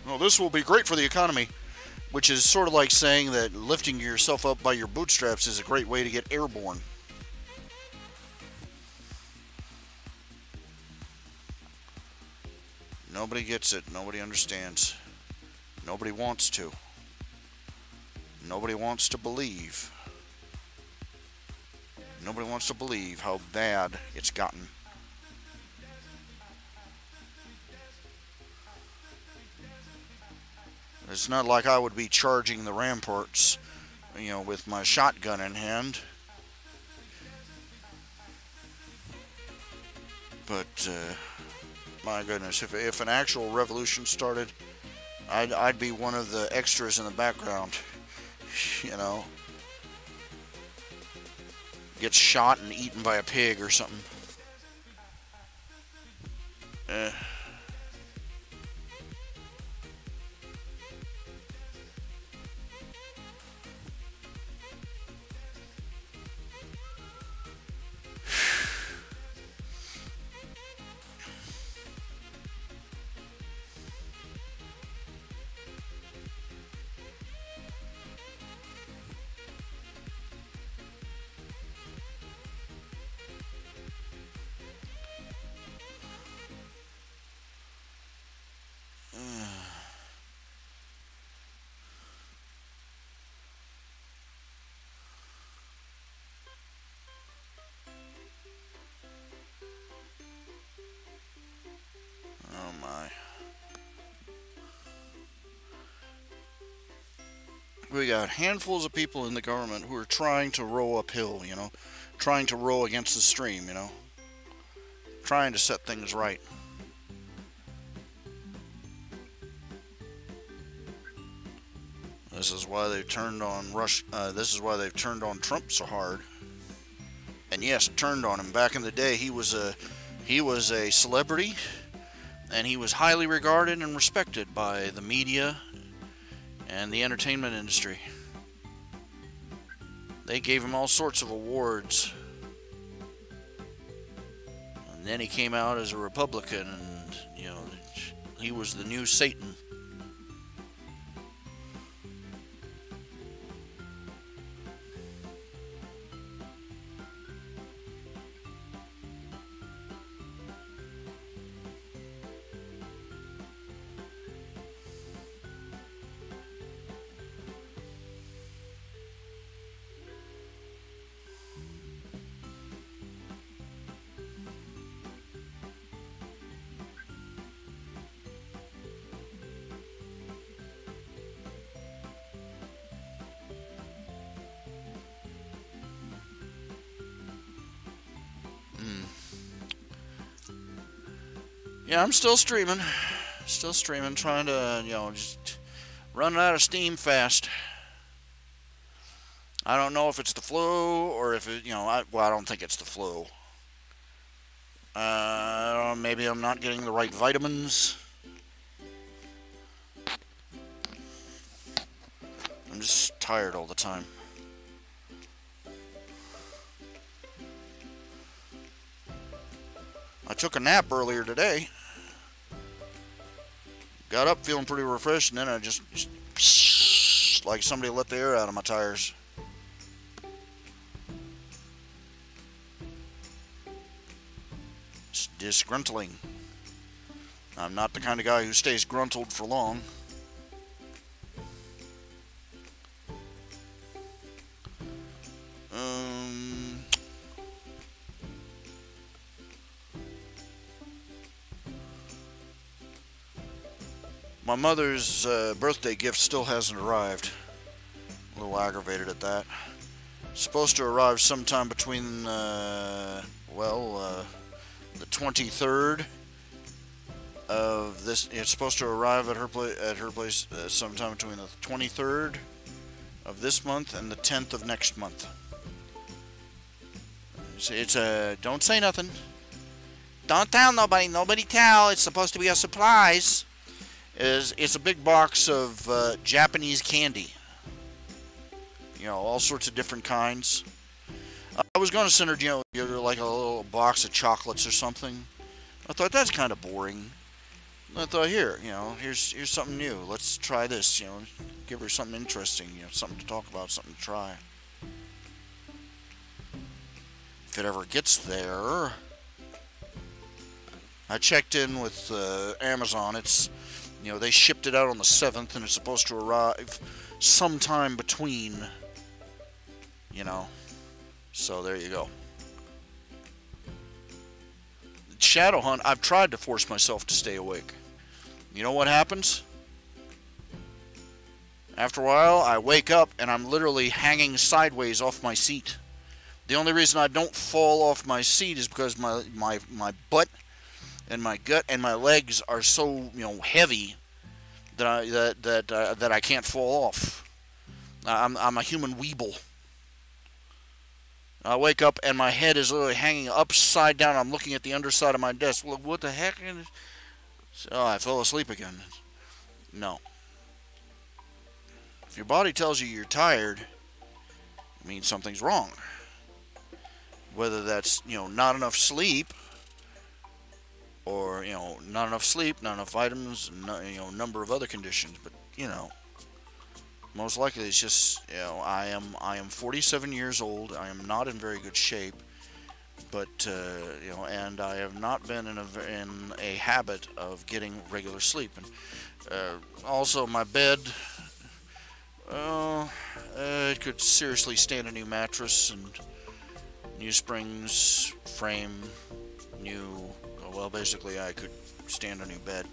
Well, this will be great for the economy, which is sort of like saying that lifting yourself up by your bootstraps is a great way to get airborne. Nobody gets it. Nobody understands. Nobody wants to. Nobody wants to believe. Nobody wants to believe how bad it's gotten. It's not like I would be charging the ramparts, with my shotgun in hand. But, my goodness, if an actual revolution started, I'd be one of the extras in the background, Gets shot and eaten by a pig or something. Oh my. We got handfuls of people in the government who are trying to row uphill, trying to row against the stream, trying to set things right. This is why they've turned on this is why they've turned on Trump so hard. And yes, turned on him. Back in the day, he was a celebrity, and he was highly regarded and respected by the media and the entertainment industry. They gave him all sorts of awards. And then he came out as a Republican, and he was the new Satan. Yeah, I'm still streaming, trying to, just running out of steam fast. I don't know if it's the flu or if it, I don't think it's the flu. Maybe I'm not getting the right vitamins. I'm just tired all the time. I took a nap earlier today. Got up feeling pretty refreshed, and then I just like somebody let the air out of my tires. It's disgruntling. I'm not the kind of guy who stays gruntled for long. My mother's birthday gift still hasn't arrived. A little aggravated at that. Supposed to arrive sometime between, the 23rd of this. It's supposed to arrive at her place sometime between the 23rd of this month and the 10th of next month. It's a don't say nothing. Don't tell nobody. Nobody tell. It's supposed to be a surprise. It's a big box of Japanese candy. You know, all sorts of different kinds. I was going to send her, like a little box of chocolates or something. I thought that's kind of boring. I thought, here's something new. Let's try this. Give her something interesting. Something to talk about, something to try. If it ever gets there, I checked in with Amazon. It's they shipped it out on the 7th, and it's supposed to arrive sometime between. So there you go. Shadow hunt, I've tried to force myself to stay awake. You know what happens? After a while, I wake up and I'm literally hanging sideways off my seat. The only reason I don't fall off my seat is because my butt and my gut and my legs are so heavy that I can't fall off. I'm a human weeble. I wake up and my head is literally hanging upside down. I'm looking at the underside of my desk. Well, what the heck? Oh, I fell asleep again. No. If your body tells you you're tired, it means something's wrong. Whether that's, not enough sleep, or, not enough sleep, not enough vitamins, number of other conditions. But, most likely it's just, I am 47 years old. I am not in very good shape, but and I have not been in a habit of getting regular sleep. And also my bed, it could seriously stand a new mattress and new springs, frame, well, basically I could stand a new bed.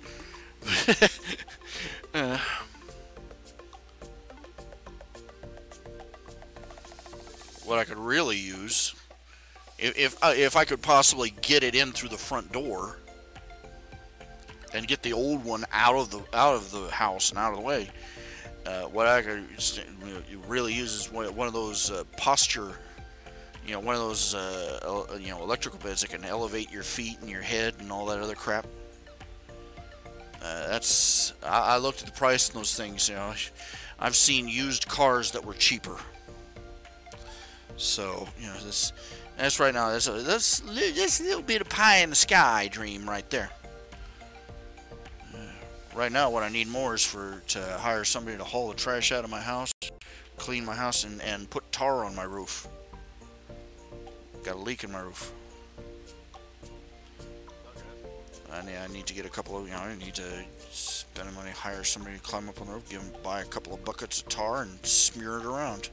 What I could really use, if I could possibly get it in through the front door and get the old one out of the house and out of the way, what I could really use is one of those posture, one of those electrical beds that can elevate your feet and your head and all that other crap. I looked at the price of those things. I've seen used cars that were cheaper. So, that's right now. That's a little bit of pie in the sky dream right there. Right now, what I need more is to hire somebody to haul the trash out of my house, clean my house, and put tar on my roof. Got a leak in my roof. I need to get a couple of, I need to spend money, hire somebody to climb up on the roof, buy a couple of buckets of tar, and smear it around.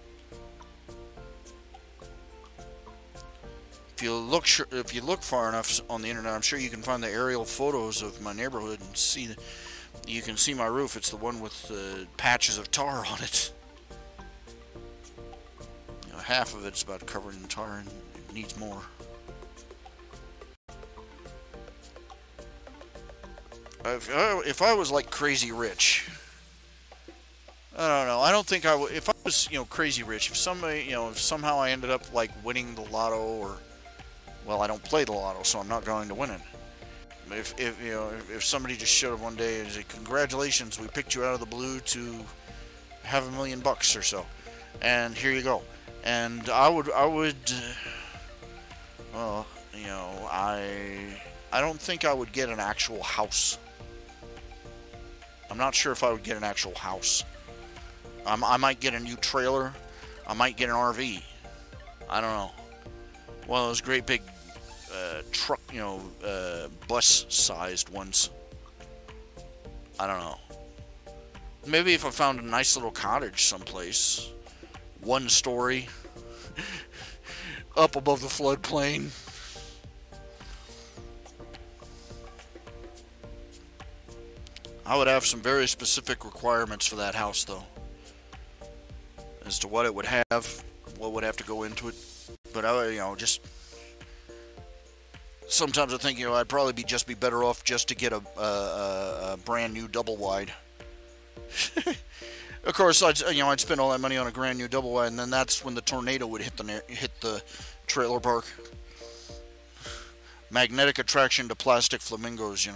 If you look far enough on the internet, I'm sure you can find the aerial photos of my neighborhood and see. You can see my roof. It's the one with patches of tar on it. Half of it's about covered in tar, and it needs more. If I was like crazy rich, I don't know. I don't think I would. If I was, crazy rich, if somebody, if somehow I ended up like winning the lotto, or, well, I don't play the lotto, so I'm not going to win it. If somebody just showed up one day and said, "Congratulations, we picked you out of the blue to have $1 million or so, and here you go," and I would, well, I don't think I would get an actual house. I'm not sure if I would get an actual house. I might get a new trailer. I might get an RV. I don't know. One of those great big truck, bus-sized ones. I don't know. Maybe if I found a nice little cottage someplace, 1 story, up above the floodplain. I would have some very specific requirements for that house, though, as to what it would have, what would have to go into it. But I, just sometimes I think, I'd probably be better off just to get a brand new double wide. Of course, I'd spend all that money on a brand new double wide, and then that's when the tornado would hit the trailer park. Magnetic attraction to plastic flamingos,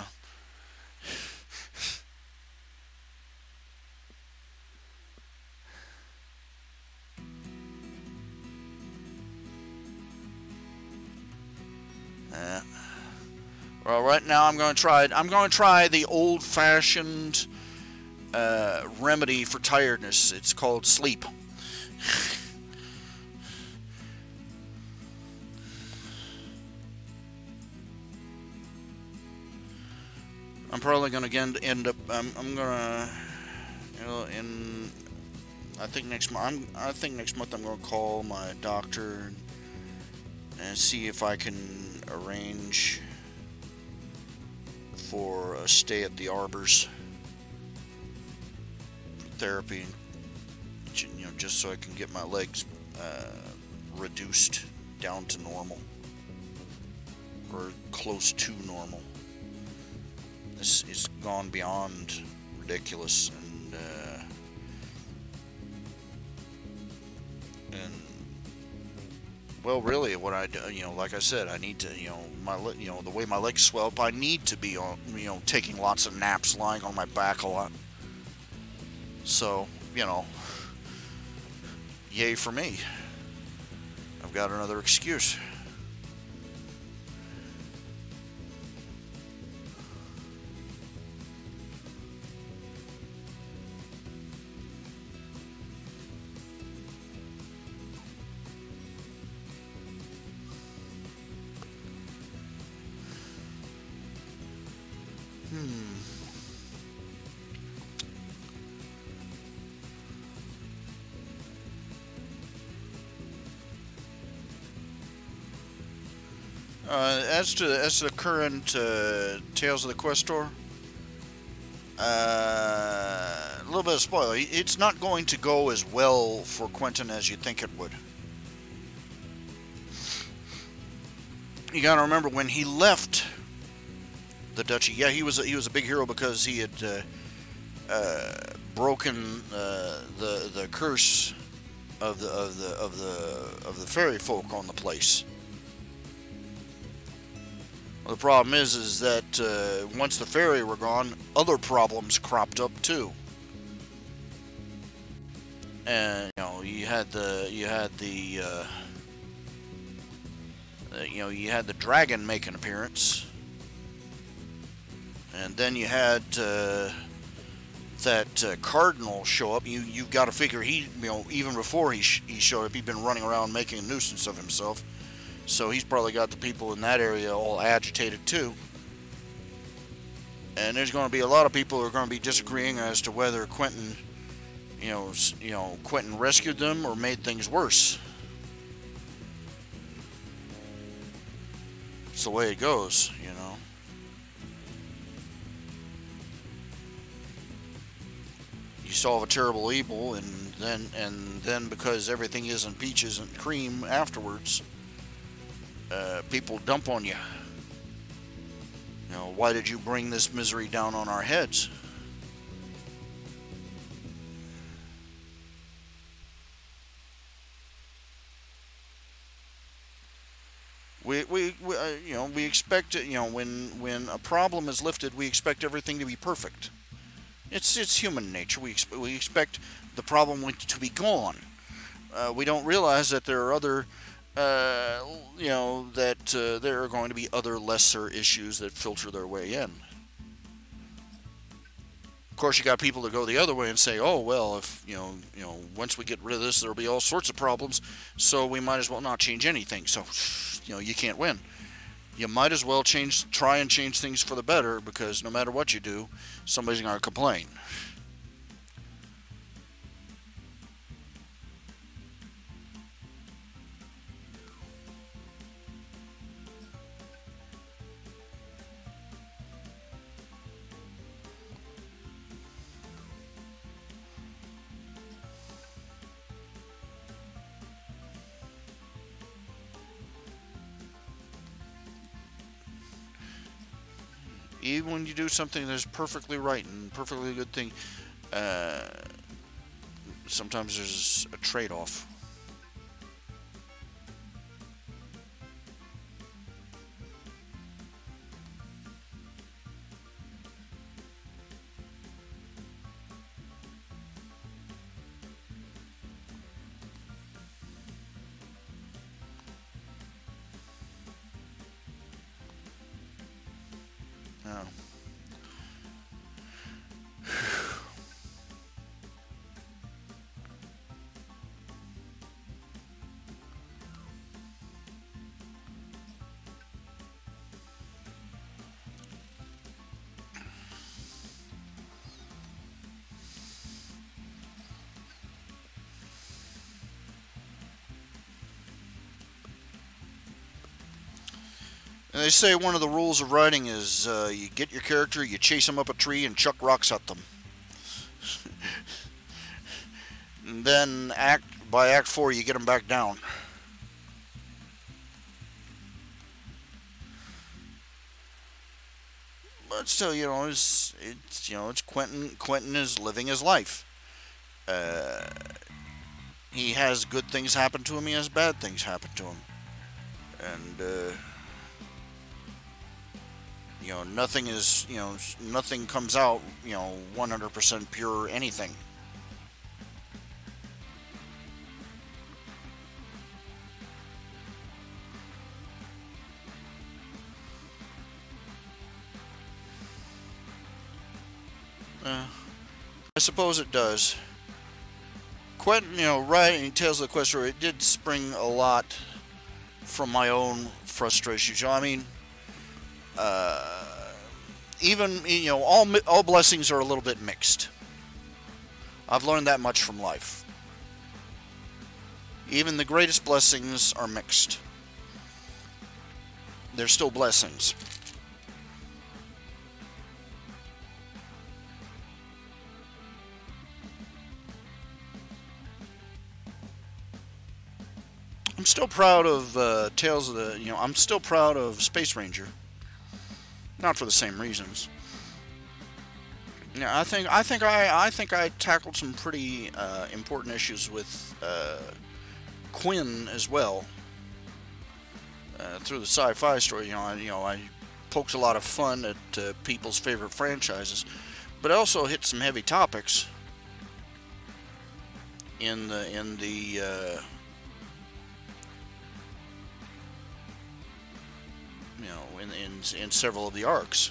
Well, right now I'm going to try the old-fashioned remedy for tiredness. It's called sleep. I'm probably going to end up. I'm going to, I think next month I'm going to call my doctor and see if I can arrange for a stay at the Arbors for therapy, just so I can get my legs reduced down to normal or close to normal. This is gone beyond ridiculous, and well, really, what I do, like I said, I need to, the way my legs swell up, I need to be on, taking lots of naps, lying on my back a lot. So, yay for me. I've got another excuse. As to the current Tales of the Questor, a little bit of spoiler. It's not going to go as well for Quentin as you think it would. You gotta remember, when he left the duchy, yeah, he was a big hero because he had broken the curse of the fairy folk on the place. Well, the problem is that once the fairy were gone, other problems cropped up too. And you had the dragon make an appearance, and then you had that cardinal show up. You've got to figure even before he showed up, he'd been running around making a nuisance of himself. So he's probably got the people in that area all agitated too. And there's going to be a lot of people who are going to be disagreeing as to whether Quentin, Quentin rescued them or made things worse. It's the way it goes, You solve a terrible evil, and then because everything isn't peaches and cream afterwards, people dump on you. Why did you bring this misery down on our heads? We expect it, when a problem is lifted, we expect everything to be perfect. It's human nature. We expect the problem to be gone. We don't realize that there are other that there are going to be other lesser issues that filter their way in. Of course, you got people that go the other way and say, "Oh well, if once we get rid of this, there'll be all sorts of problems, so we might as well not change anything." So, you can't win. you might as well try and change things for the better, because no matter what you do, somebody's going to complain. Even when you do something that's perfectly right and perfectly good thing, uh, sometimes there's a trade-off. Now, and they say one of the rules of writing is you get your character, you chase them up a tree, and chuck rocks at them. And then by Act 4, you get them back down. But still, it's Quentin. Quentin is living his life. He has good things happen to him. He has bad things happen to him, and nothing comes out 100% pure anything. I suppose it does. Quentin, writing Tales of the Quest story, it did spring a lot from my own frustrations. I mean, even all blessings are a little bit mixed. I've learned that much from life. Even the greatest blessings are mixed. They're still blessings. I'm still proud of Tales of the. I'm still proud of Space Ranger. Not for the same reasons. I think I tackled some pretty important issues with Quinn as well. Through the sci-fi story, I poked a lot of fun at people's favorite franchises, but I also hit some heavy topics in several of the arcs.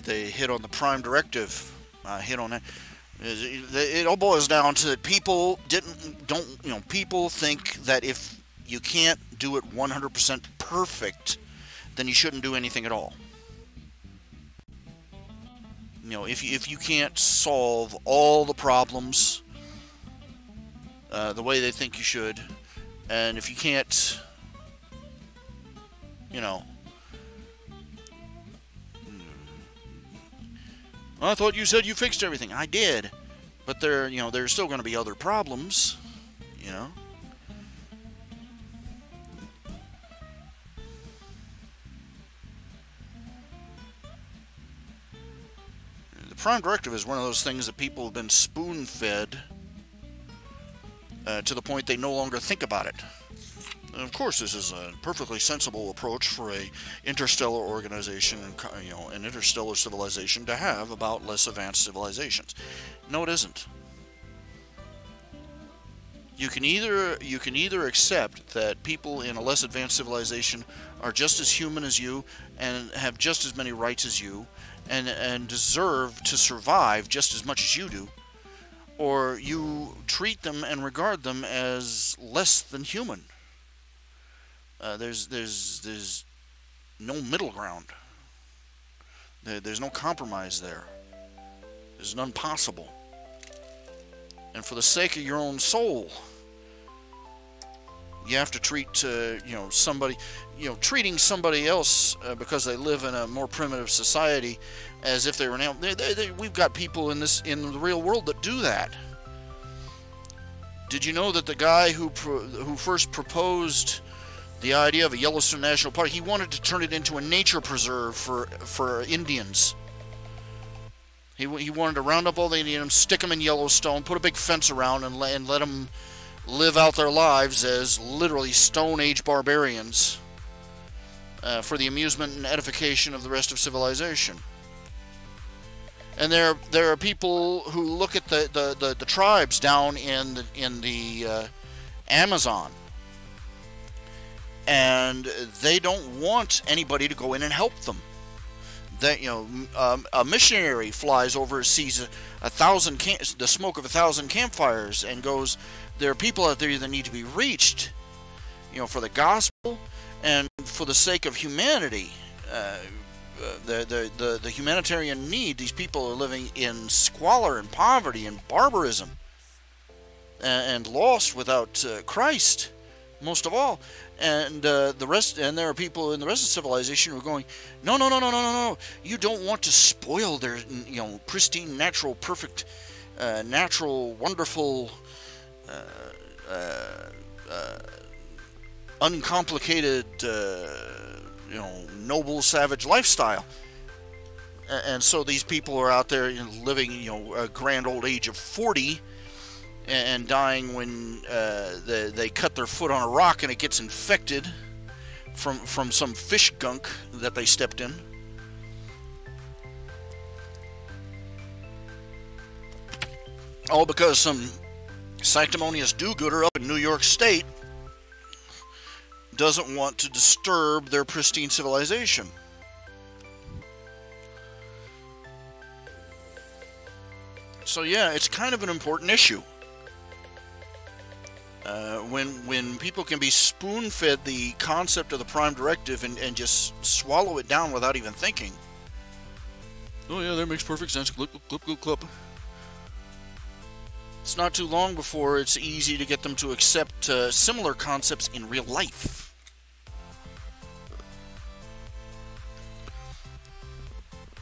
They hit on the Prime Directive, hit on that. It all boils down to that people people think that if you can't do it 100% perfect, then you shouldn't do anything at all. If you can't solve all the problems the way they think you should, and if you can't, I thought you said you fixed everything. I did, but there's still going to be other problems, The Prime Directive is one of those things that people have been spoon-fed to the point they no longer think about it. And of course, this is a perfectly sensible approach for a interstellar organization, an interstellar civilization to have about less advanced civilizations. No, it isn't. You can either accept that people in a less advanced civilization are just as human as you and have just as many rights as you and deserve to survive just as much as you do, or you treat them and regard them as less than human. There's no middle ground. There's no compromise there. There's none possible. And for the sake of your own soul, you have to treat somebody, treating somebody else because they live in a more primitive society as if they were now. We've got people in the real world that do that. Did you know that the guy who first proposed the idea of a Yellowstone National Park, he wanted to turn it into a nature preserve for Indians? He wanted to round up all the Indians, stick them in Yellowstone, put a big fence around, and let them live out their lives as literally Stone Age barbarians for the amusement and edification of the rest of civilization. And there are people who look at the tribes down in the Amazon, and they don't want anybody to go in and help them. That a missionary flies over, sees the smoke of 1,000 campfires, and goes, there are people out there that need to be reached, for the gospel and for the sake of humanity. The humanitarian need. These people are living in squalor and poverty and barbarism and lost without Christ, most of all. And the rest, and there are people in the rest of civilization who are going, no. You don't want to spoil their, pristine, natural, perfect, natural, wonderful, uncomplicated, noble, savage lifestyle. And so these people are out there living, a grand old age of 40 and dying when they cut their foot on a rock and it gets infected from some fish gunk that they stepped in. All because some sanctimonious do-gooder up in New York State doesn't want to disturb their pristine civilization. So yeah, it's kind of an important issue. When people can be spoon-fed the concept of the Prime Directive and just swallow it down without even thinking. Oh yeah, that makes perfect sense. Clip, clip, clip, clip. It's not too long before it's easy to get them to accept similar concepts in real life.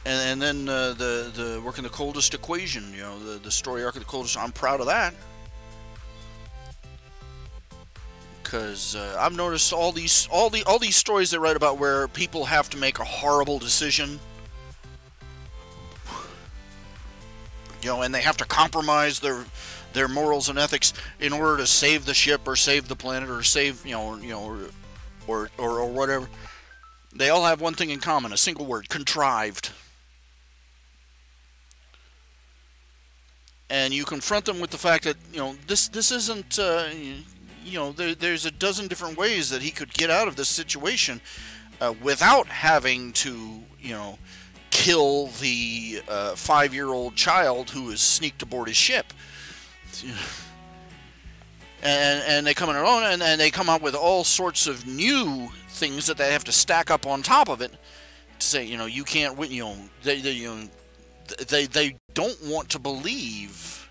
And then the working the coldest equation, the story arc of the coldest. I'm proud of that. Because I've noticed all these stories they write about where people have to make a horrible decision, and they have to compromise their morals and ethics in order to save the ship or save the planet or save or whatever. They all have one thing in common: a single word: contrived. And you confront them with the fact that this isn't. There's a dozen different ways that he could get out of this situation without having to, kill the 5-year-old child who has sneaked aboard his ship. And they come in and they come out with all sorts of new things that they have to stack up on top of it to say, you can't win. They don't want to believe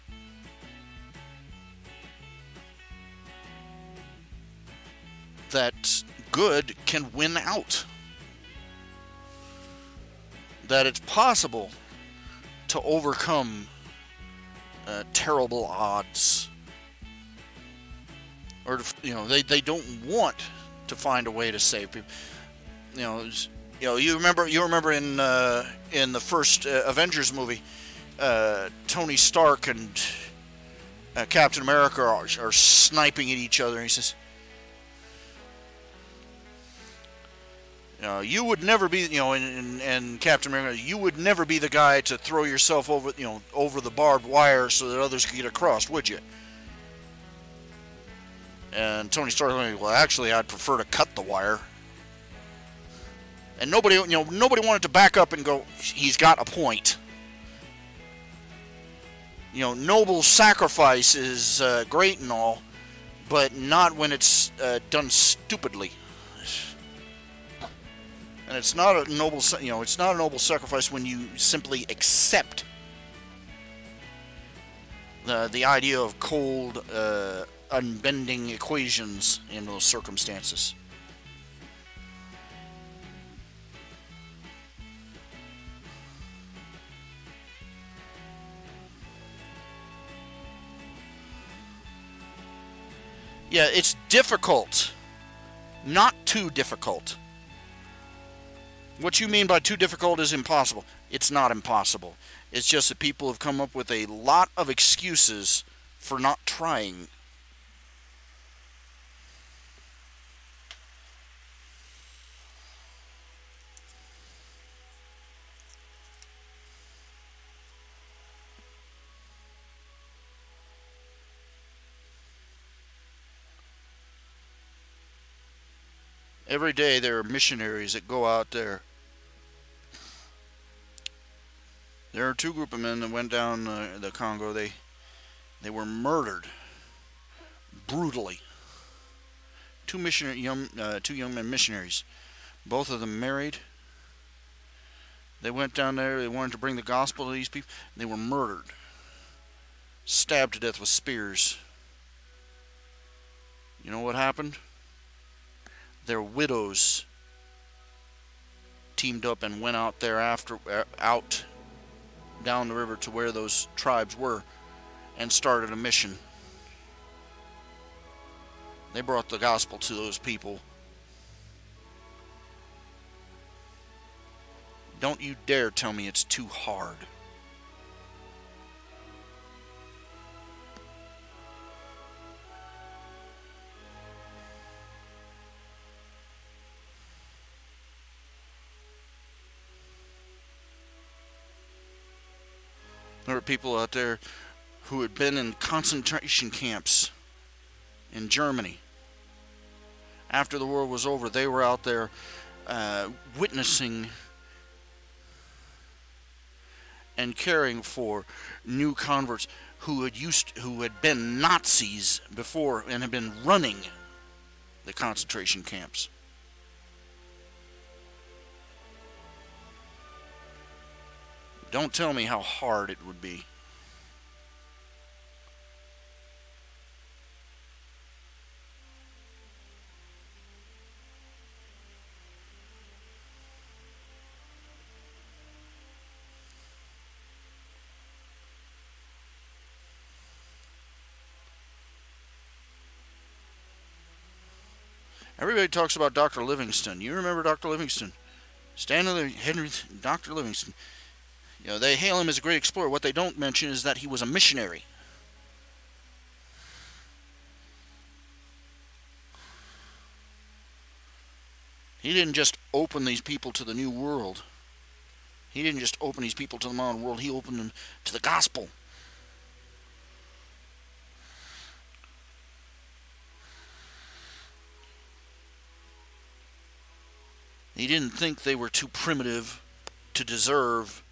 that good can win out. That it's possible to overcome terrible odds. Or they don't want to find a way to save people. You remember in the first Avengers movie, Tony Stark and Captain America are sniping at each other, and he says, you would never be, and Captain America, you would never be the guy to throw yourself over, over the barbed wire so that others could get across, would you? And Tony Stark, well, actually, I'd prefer to cut the wire. And nobody wanted to back up and go, he's got a point. Noble sacrifice is great and all, but not when it's done stupidly. And it's not a noble, it's not a noble sacrifice when you simply accept the idea of cold, unbending equations in those circumstances. Yeah, it's difficult. Not too difficult. What you mean by too difficult is impossible. It's not impossible. It's just that people have come up with a lot of excuses for not trying. Every day there are missionaries that go out there. There are two group of men that went down the Congo. They were murdered brutally. Two young men missionaries, both of them married. They went down there. They wanted to bring the gospel to these people. They were murdered, stabbed to death with spears. You know what happened? Their widows teamed up and went out there out down the river to where those tribes were and started a mission. They brought the gospel to those people. Don't you dare tell me it's too hard. There were people out there who had been in concentration camps in Germany. After the war was over, they were out there witnessing and caring for new converts who had been Nazis before and had been running the concentration camps. Don't tell me how hard it would be. Everybody talks about Dr. Livingston. You remember Dr. Livingston? Dr. Livingston. They hail him as a great explorer. What they don't mention is that he was a missionary. He didn't just open these people to the new world. He didn't just open these people to the modern world. He opened them to the gospel. He didn't think they were too primitive to deserve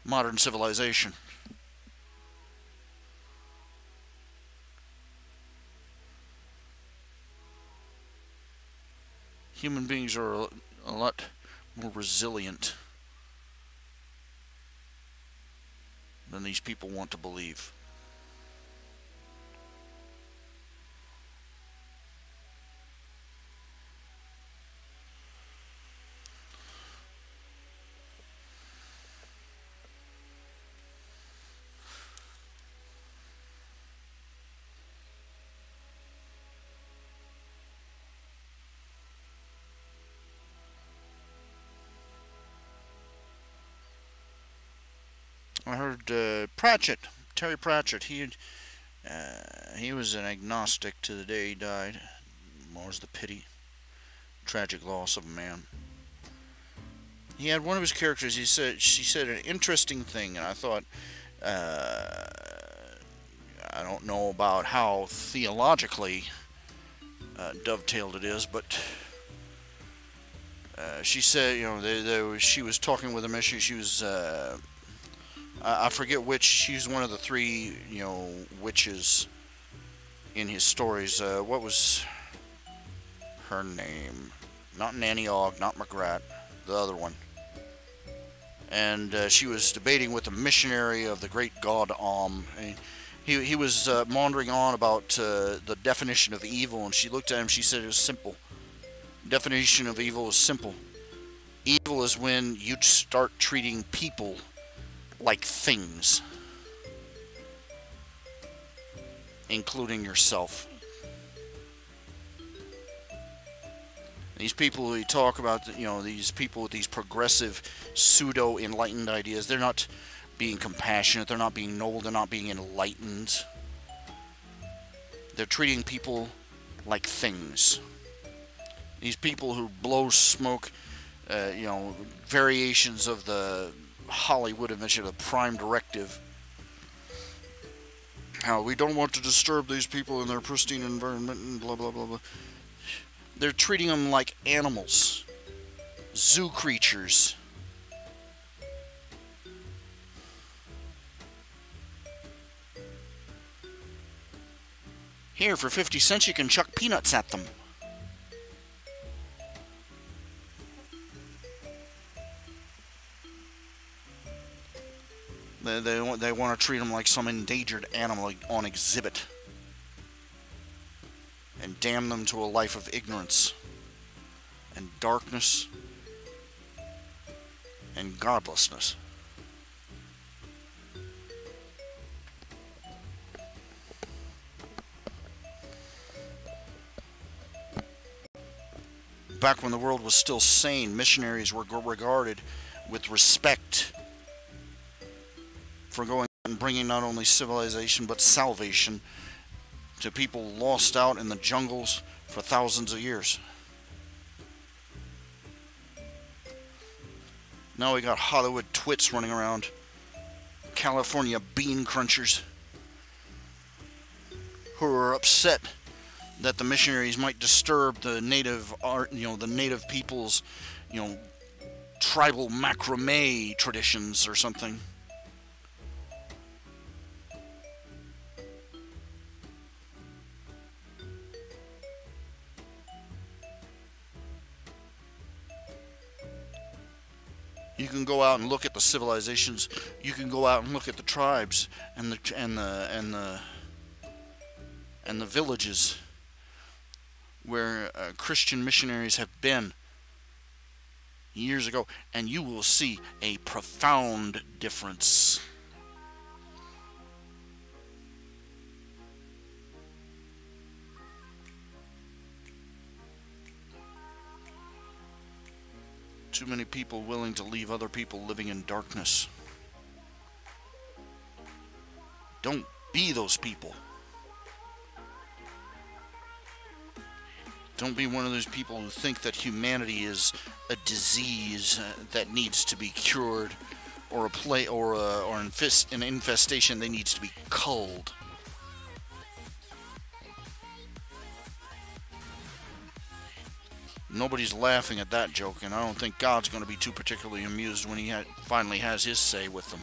modern civilization. Human beings are a lot more resilient than these people want to believe. I heard Terry Pratchett, he was an agnostic to the day he died. More's the pity, tragic loss of a man. He had one of his characters, she said an interesting thing, and I thought, I don't know about how theologically dovetailed it is, but she said, you know, she was talking with a missionary. She was, I forget which. She's one of the three, you know, witches in his stories. What was her name? Not Nanny Ogg, not McGrath, the other one. And she was debating with a missionary of the great god he was maundering on about the definition of evil, and she looked at him. She said it was simple. Definition of evil is simple. Evil is when you start treating people like things, including yourself. These people who talk about, you know, these people with these progressive, pseudo-enlightened ideas, they're not being compassionate, they're not being noble, they're not being enlightened. They're treating people like things. These people who blow smoke, you know, variations of the Hollywood admission of the Prime Directive. How we don't want to disturb these people in their pristine environment and blah, blah, blah, blah. They're treating them like animals, zoo creatures. Here, for 50 cents, you can chuck peanuts at them. They want to treat them like some endangered animal on exhibit, and damn them to a life of ignorance and darkness and godlessness. Back when the world was still sane, missionaries were regarded with respect for going and bringing not only civilization but salvation to people lost out in the jungles for thousands of years. Now we got Hollywood twits running around, California bean crunchers, who are upset that the missionaries might disturb the native art, you know, the native people's, you know, tribal macrame traditions or something. You can go out and look at the civilizations. You can go out and look at the tribes and the villages where Christian missionaries have been years ago, and you will see a profound difference. Too many people willing to leave other people living in darkness. Don't be those people. Don't be one of those people who think that humanity is a disease that needs to be cured, or an infestation that needs to be culled. Nobody's laughing at that joke, and I don't think God's going to be too particularly amused when he finally has his say with them.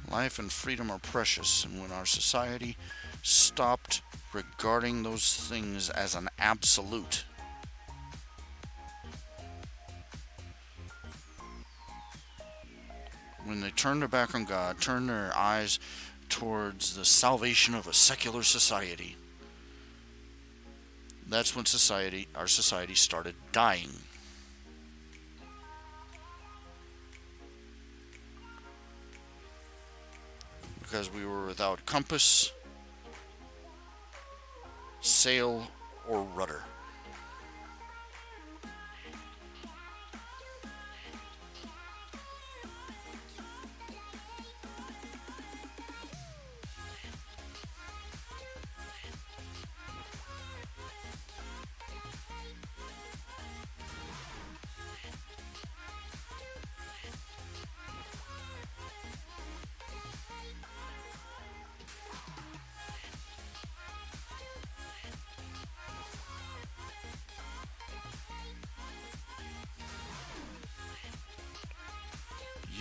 Life and freedom are precious, and when our society stopped regarding those things as an absolute, when they turned their back on God, turned their eyes towards the salvation of a secular society, that's when our society started dying. Because we were without compass, sail, or rudder.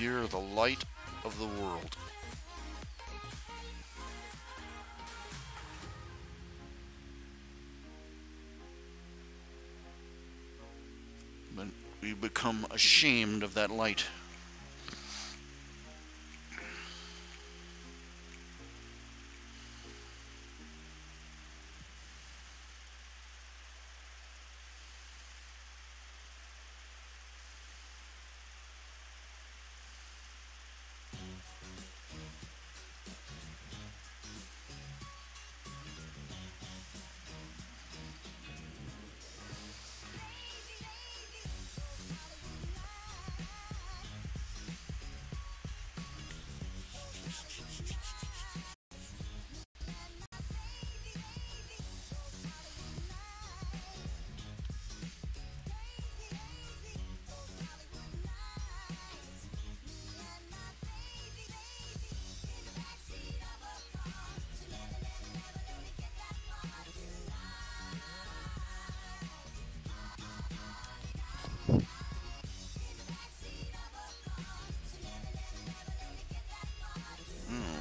year of the light of the world. But we become ashamed of that light.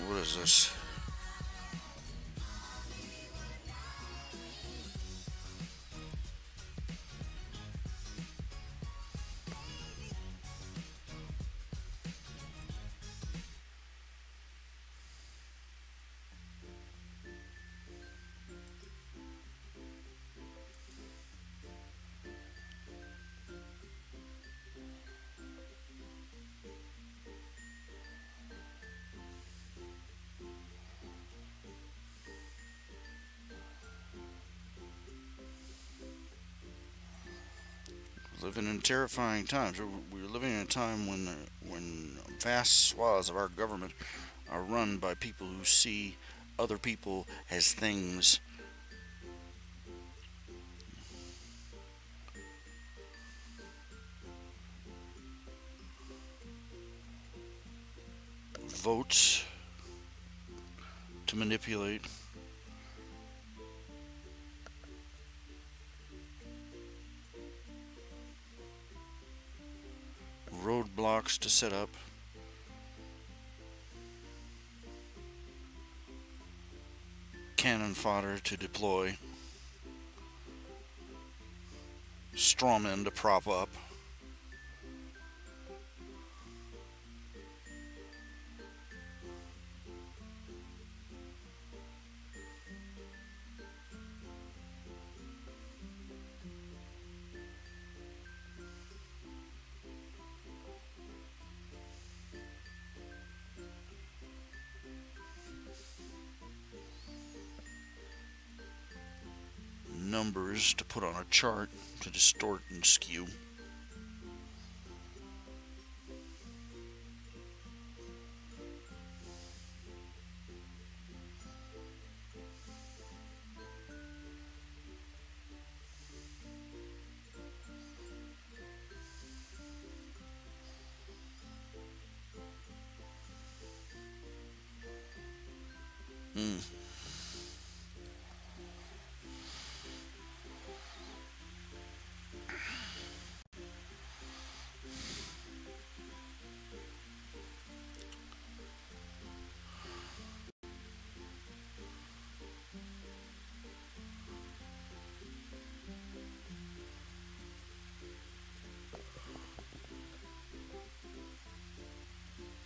What is this? Living in terrifying times. We're living in a time when vast swaths of our government are run by people who see other people as things. Votes to manipulate. Roadblocks to set up. Cannon fodder to deploy. Strawmen to prop up. Numbers to put on a chart to distort and skew.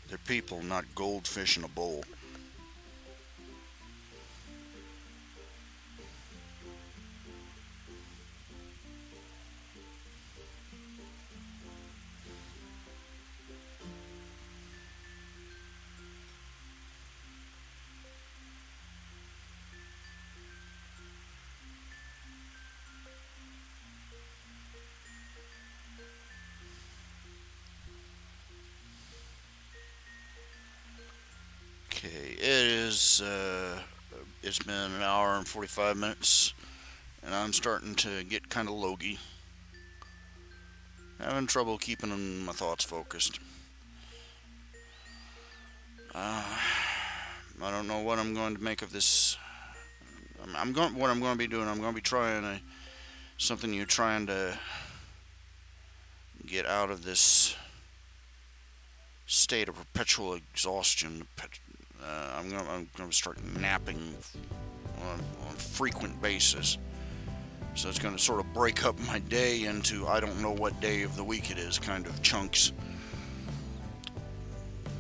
They're people, not goldfish in a bowl. Okay, it's been an hour and 45 minutes, and I'm starting to get kind of logy. Having trouble keeping my thoughts focused. I don't know what I'm going to make of this. What I'm going to be doing. I'm going to be trying something you're trying to get out of this state of perpetual exhaustion. I'm gonna start napping on a frequent basis. So it's gonna sort of break up my day into I don't know what day of the week it is kind of chunks.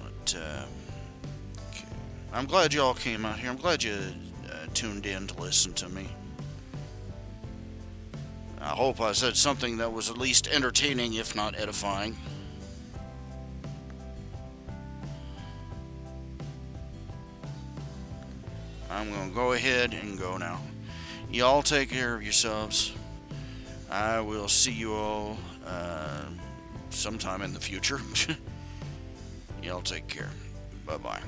But okay. I'm glad y'all came out here. I'm glad you tuned in to listen to me. I hope I said something that was at least entertaining, if not edifying. I'm going to go ahead and go now. Y'all take care of yourselves. I will see you all sometime in the future. Y'all take care. Bye-bye.